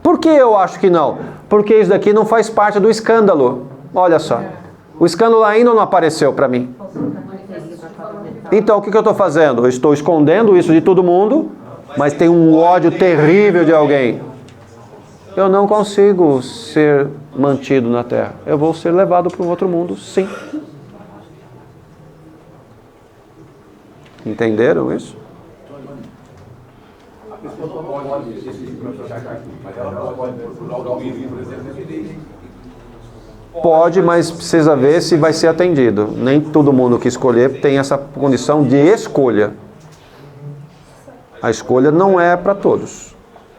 Por que eu acho que não? Porque isso daqui não faz parte do escândalo. Olha só. O escândalo ainda não apareceu para mim. Então o que eu estou fazendo? Eu estou escondendo isso de todo mundo, mas tem um ódio terrível de alguém. Eu não consigo ser mantido na Terra. Eu vou ser levado para um outro mundo, sim. Entenderam isso? A pessoa pode mas ela pode procurar o domínio, por exemplo, Pode, mas precisa ver se vai ser atendido. Nem todo mundo que escolher tem essa condição de escolha. A escolha não é para todos.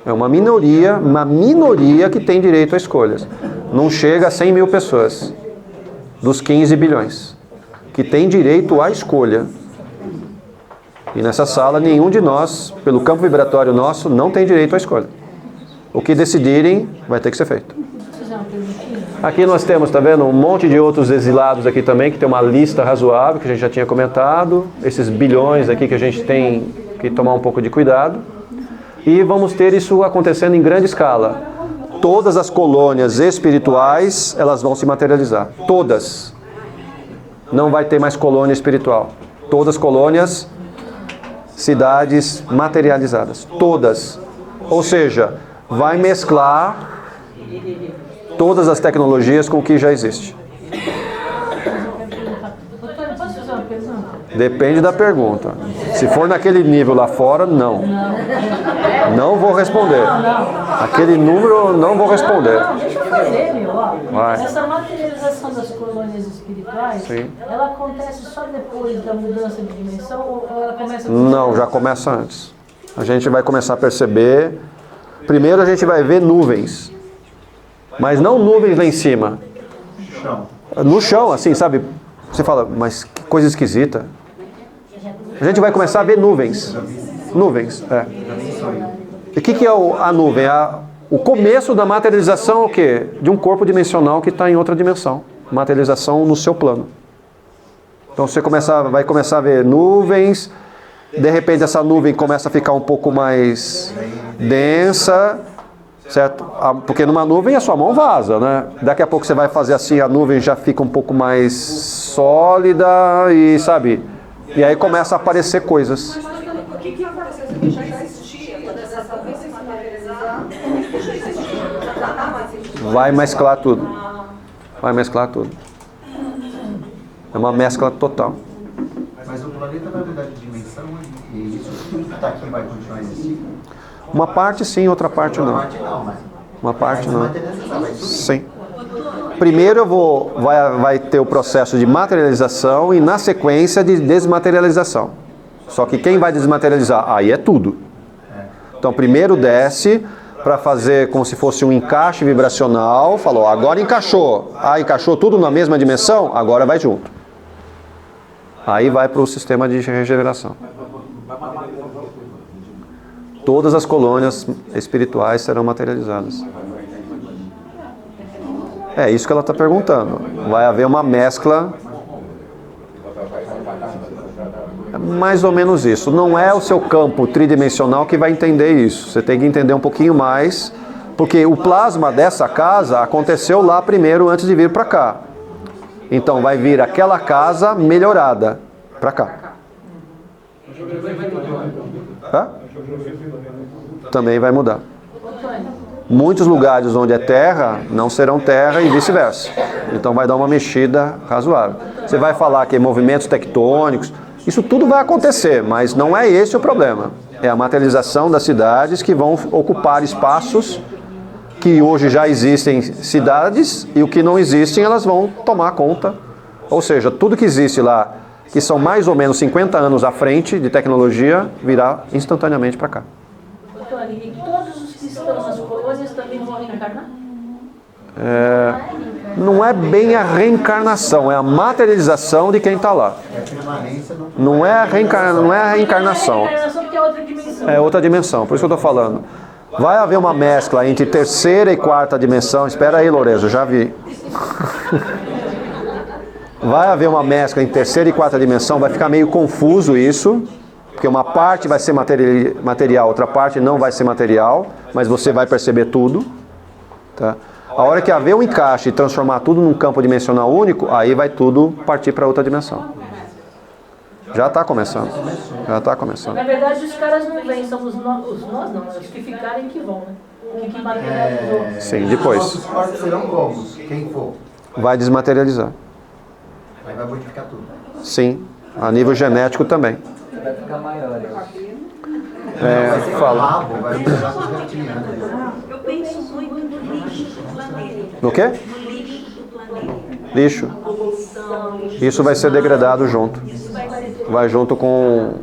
É uma minoria que tem direito a escolhas. Não chega a 100 mil pessoas, dos 15 bilhões, que tem direito à escolha. E nessa sala, nenhum de nós, pelo campo vibratório nosso, não tem direito à escolha. O que decidirem vai ter que ser feito. Aqui nós temos, tá vendo, um monte de outros exilados aqui também, que tem uma lista razoável, que a gente já tinha comentado. Esses bilhões aqui que a gente tem que tomar um pouco de cuidado. E vamos ter isso acontecendo em grande escala. Todas as colônias espirituais, elas vão se materializar. Todas. Não vai ter mais colônia espiritual. Todas as colônias, cidades materializadas. Todas. Ou seja, vai mesclar todas as tecnologias com o que já existe. Posso fazer uma pergunta? Depende da pergunta. Se for naquele nível lá fora, não. Não vou responder. Aquele número, não vou responder. Deixa eu fazer, meu. Vai. Essa materialização das colônias espirituais, Sim. ela acontece só depois da mudança de dimensão ou ela começa... Não, já começa antes. A gente vai começar a perceber. Primeiro a gente vai ver nuvens. Mas não nuvens lá em cima. No chão, assim, sabe? Você fala, mas que coisa esquisita. A gente vai começar a ver nuvens. Nuvens, é. E o que é a nuvem? O começo da materialização é o quê? De um corpo dimensional que está em outra dimensão. Materialização no seu plano. Então você vai começar a ver nuvens. De repente essa nuvem começa a ficar um pouco mais densa. Certo? Porque numa nuvem a sua mão vaza, né? Daqui a pouco você vai fazer assim, a nuvem já fica um pouco mais sólida e, sabe? E aí começa a aparecer coisas. O que aconteceu aqui já existia, quando essa nuvem se materializar, já existia, já está mais existindo. Vai mesclar tudo. Vai mesclar tudo. É uma mescla total. Mas o planeta vai mudar de dimensão e isso tudo que está aqui vai continuar existindo? Uma parte sim, outra parte não. Uma parte não. Sim. Primeiro vai ter o processo de materialização e na sequência de desmaterialização. Só que quem vai desmaterializar? Aí é tudo. Então primeiro desce para fazer como se fosse um encaixe vibracional, falou, agora encaixou. Ah, encaixou tudo na mesma dimensão? Agora vai junto. Aí vai para o sistema de regeneração. Todas as colônias espirituais serão materializadas. É isso que ela está perguntando. Vai haver uma mescla. Mais ou menos isso. Não é o seu campo tridimensional que vai entender isso. Você tem que entender um pouquinho mais, porque o plasma dessa casa aconteceu lá primeiro antes de vir para cá. Então vai vir aquela casa melhorada para cá. Hã? Também vai mudar. Muitos lugares onde é terra não serão terra e vice-versa. Então vai dar uma mexida razoável. Você vai falar que movimentos tectônicos, isso tudo vai acontecer, mas não é esse o problema. É a materialização das cidades que vão ocupar espaços que hoje já existem cidades e o que não existem elas vão tomar conta. Ou seja, tudo que existe lá, que são mais ou menos 50 anos à frente de tecnologia, virá instantaneamente para cá. Tony, e todos os que estão nas colônias também vão reencarnar? Não é bem a reencarnação, é a materialização de quem está lá. Não é a reencarnação. É a reencarnação que é outra dimensão. É outra dimensão, por isso que eu estou falando. Vai haver uma mescla entre terceira e quarta dimensão. Espera aí, Lourenço, já vi. Vai haver uma mescla em terceira e quarta dimensão, vai ficar meio confuso isso, porque uma parte vai ser material, outra parte não vai ser material, mas você vai perceber tudo. Tá? A hora que haver um encaixe e transformar tudo num campo dimensional único, aí vai tudo partir para outra dimensão. Já está começando. Já está começando. Na verdade, os caras não vêm, são os nós não, os que ficarem que vão, né? Que materializou. Sim, depois. Nossos corpos serão como? Quem for. Vai desmaterializar. Aí vai modificar tudo. Sim, a nível genético também. Vai ficar maior. Fala. Vai mudar com os reptilianos. Eu penso muito no lixo do planeta. No quê? No lixo do planeta. Lixo. Poluição, Isso vai ser degradado junto. Vai junto com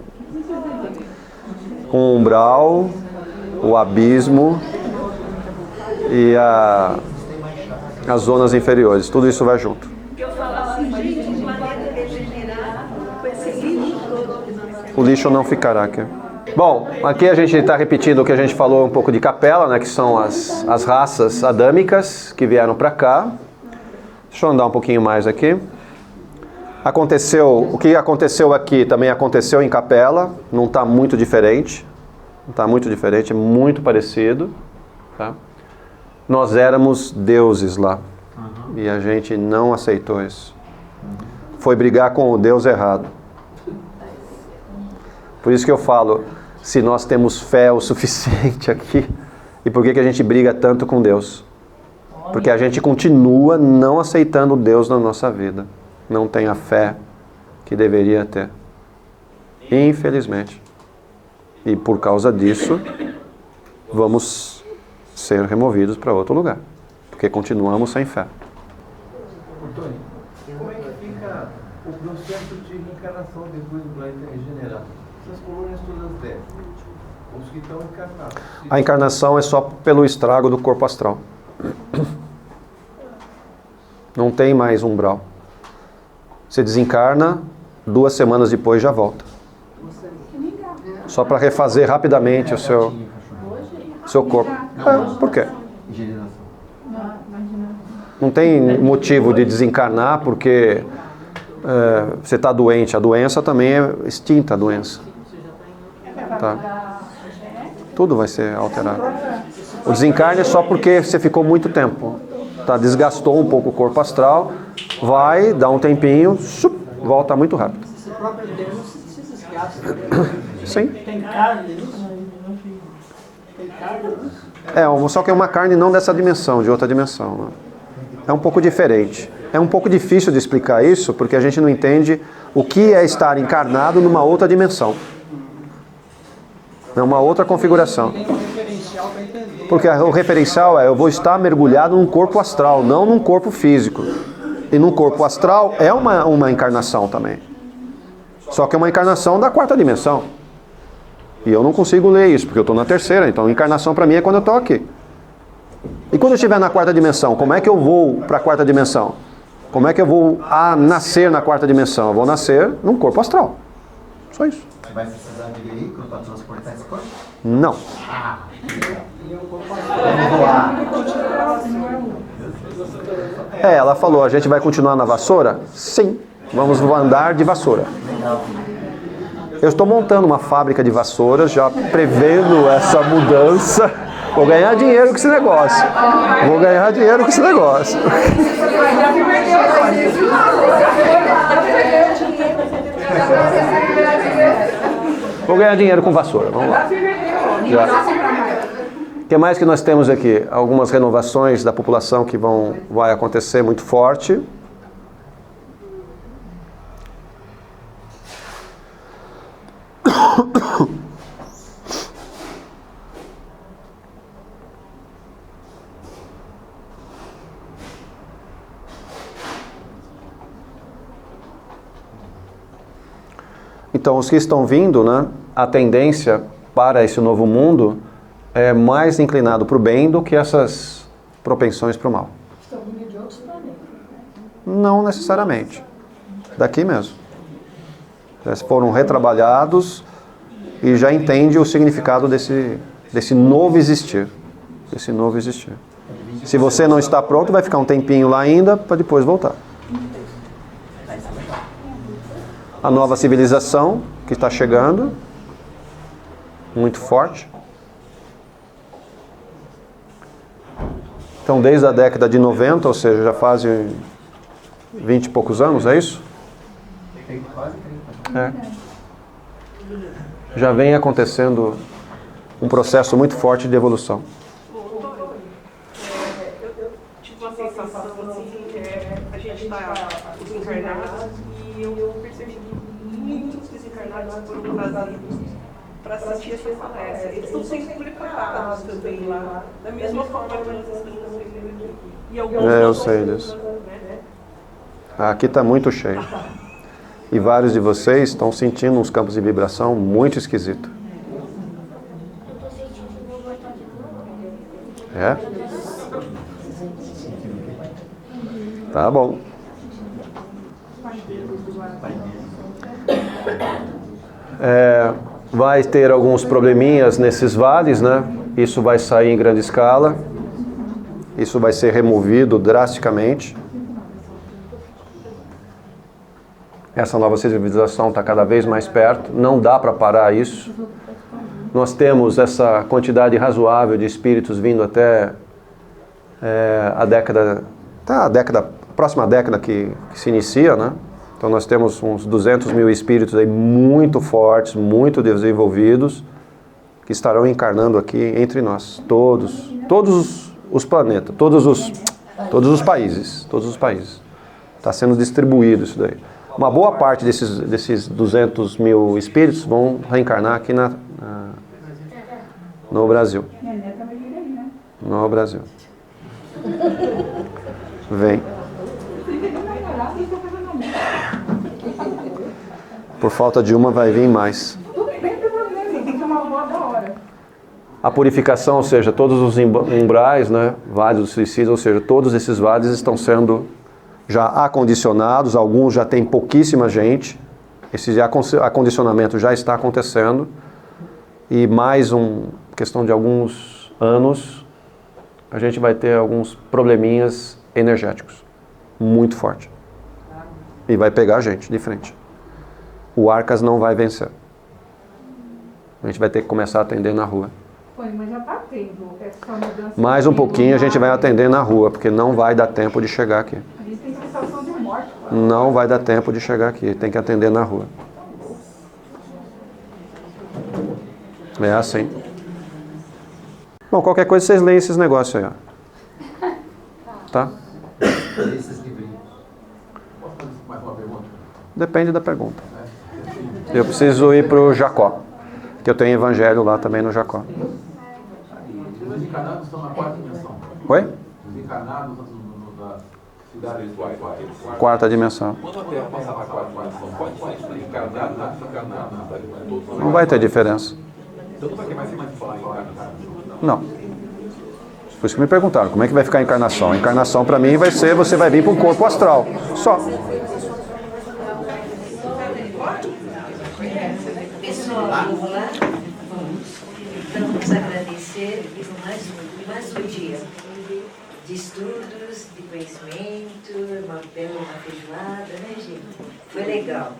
o umbral, o abismo e as zonas inferiores. Tudo isso vai junto. eu falava assim, gente, o planeta degenerar com esse lixo todo que nós O lixo não ficará aqui. Bom, aqui a gente está repetindo o que a gente falou um pouco de Capela, né, que são as raças adâmicas que vieram para cá. Deixa eu andar um pouquinho mais aqui. O que aconteceu aqui também aconteceu em Capela, não está muito diferente. Não está muito diferente, é muito parecido. Tá? Nós éramos deuses lá. E a gente não aceitou isso. Foi brigar com o Deus errado. Por isso que eu falo, se nós temos fé o suficiente aqui, e por que a gente briga tanto com Deus? Porque a gente continua não aceitando Deus na nossa vida. Não tem a fé que deveria ter. Infelizmente. E por causa disso, vamos ser removidos para outro lugar. Porque continuamos sem fé. Antônio, como é que fica o processo de reencarnação depois do planeta regenerar? Essas colônias todas descem. Os que estão encarnados. A encarnação é só pelo estrago do corpo astral. Não tem mais umbral. Você desencarna, 2 semanas depois já volta. Só para refazer rapidamente o seu corpo. Por quê? Não tem motivo de desencarnar porque você está doente. A doença também é extinta, a doença. Tá? Tudo vai ser alterado. O desencarne é só porque você ficou muito tempo. Tá? Desgastou um pouco o corpo astral. Vai, dá um tempinho, volta muito rápido. Esse próprio Deus se desgasta. Sim. Tem carne nisso? Tem carne nisso? Só que é uma carne não dessa dimensão, de outra dimensão. Né? É um pouco diferente. É um pouco difícil de explicar isso, porque a gente não entende o que é estar encarnado numa outra dimensão. É uma outra configuração. Porque o referencial é, eu vou estar mergulhado num corpo astral, não num corpo físico. E num corpo astral é uma encarnação também. Só que é uma encarnação da 4ª dimensão. E eu não consigo ler isso, porque eu estou na terceira. Então, encarnação para mim é quando eu estou aqui. E quando eu estiver na quarta dimensão, como é que eu vou para a quarta dimensão? Como é que eu vou nascer na quarta dimensão? Eu vou nascer num corpo astral. Só isso. Vai precisar de veículo para transportar esse corpo? Não. Ela falou, a gente vai continuar na vassoura? Sim, vamos andar de vassoura. Eu estou montando uma fábrica de vassouras, já prevendo essa mudança. Vou ganhar dinheiro com esse negócio. Vou ganhar dinheiro com esse negócio. Vou ganhar dinheiro com vassoura, vamos lá. O que mais que nós temos aqui? Algumas renovações da população que vai acontecer muito forte. Então, os que estão vindo, né, a tendência para esse novo mundo é mais inclinado para o bem do que essas propensões para o mal. Estão vindo de outros planetas. Não necessariamente. Daqui mesmo. Já foram retrabalhados e já entende o significado desse novo existir. Desse novo existir. Se você não está pronto, vai ficar um tempinho lá ainda para depois voltar. A nova civilização que está chegando, muito forte. Então, desde a década de 90, ou seja, já fazem 20 e poucos anos, é isso? É. Já vem acontecendo um processo muito forte de evolução. Eu tive uma sensação assim, a gente está os encarnados e eu percebi que muitos desencarnados foram trazidos para assistir essa palestra. Eles estão sendo preparados também lá, da mesma forma que nós estamos aqui. E alguns eu sei disso. Aqui está muito cheio. E vários de vocês estão sentindo uns campos de vibração muito esquisitos. É? Tá bom. Vai ter alguns probleminhas nesses vales, né? Isso vai sair em grande escala. Isso vai ser removido drasticamente. Essa nova civilização está cada vez mais perto. Não dá para parar isso. Nós temos essa quantidade razoável de espíritos vindo até a próxima década que se inicia, né? Então nós temos uns 200 mil espíritos aí muito fortes, muito desenvolvidos, que estarão encarnando aqui entre nós. Todos os planetas, todos os países. Está sendo distribuído isso daí. Uma boa parte desses 200 mil espíritos vão reencarnar aqui no Brasil. No Brasil. Vem. Por falta de uma vai vir mais. A purificação, ou seja, todos os umbrais, né, vales dos suicídios, ou seja, todos esses vales estão sendo já acondicionados, alguns já tem pouquíssima gente, esse acondicionamento já está acontecendo, e mais questão de alguns anos, a gente vai ter alguns probleminhas energéticos, muito forte, e vai pegar a gente de frente. O Arcas não vai vencer. A gente vai ter que começar a atender na rua. Mas já está tendo essa mudança. Mais um pouquinho a gente vai atender na rua, porque não vai dar tempo de chegar aqui. A gente tem sensação de morte. Não vai dar tempo de chegar aqui, tem que atender na rua. É assim. Bom, qualquer coisa vocês leem esses negócios aí, ó. Tá? Posso fazer mais uma pergunta? Depende da pergunta. Eu preciso ir para o Jacó, que eu tenho evangelho lá também no Jacó. Os encarnados estão na quarta dimensão. Oi? Os encarnados na cidade espiritual. Quarta dimensão. Quando a Terra passar para a quarta dimensão, pode ser encarnado, desencarnado na cidade espiritual? Não vai ter diferença. Então não vai ter mais sentido falar em encarnação? Não. Por isso que me perguntaram, como é que vai ficar a encarnação? A encarnação para mim vai ser, você vai vir para um corpo astral. Só. Pessoal, vamos lá? Então, vamos agradecer por mais um dia de estudos, de conhecimento, uma bela feijoada, né, gente? Foi legal.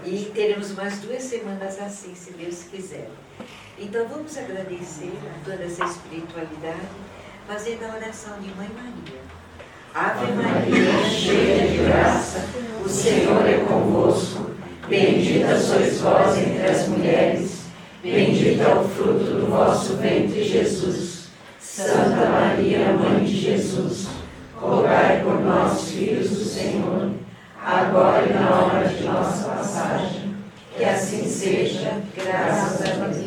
E teremos mais 2 semanas assim, se Deus quiser. Então, vamos agradecer toda essa espiritualidade, fazendo a oração de Mãe Maria. Ave Maria, cheia de graça, o Senhor é convosco. Bendita sois vós entre as mulheres, bendito é o fruto do vosso ventre, Jesus. Santa Maria, Mãe de Jesus, rogai por nós, filhos do Senhor, agora e na hora de nossa passagem. Que assim seja, graças a Deus.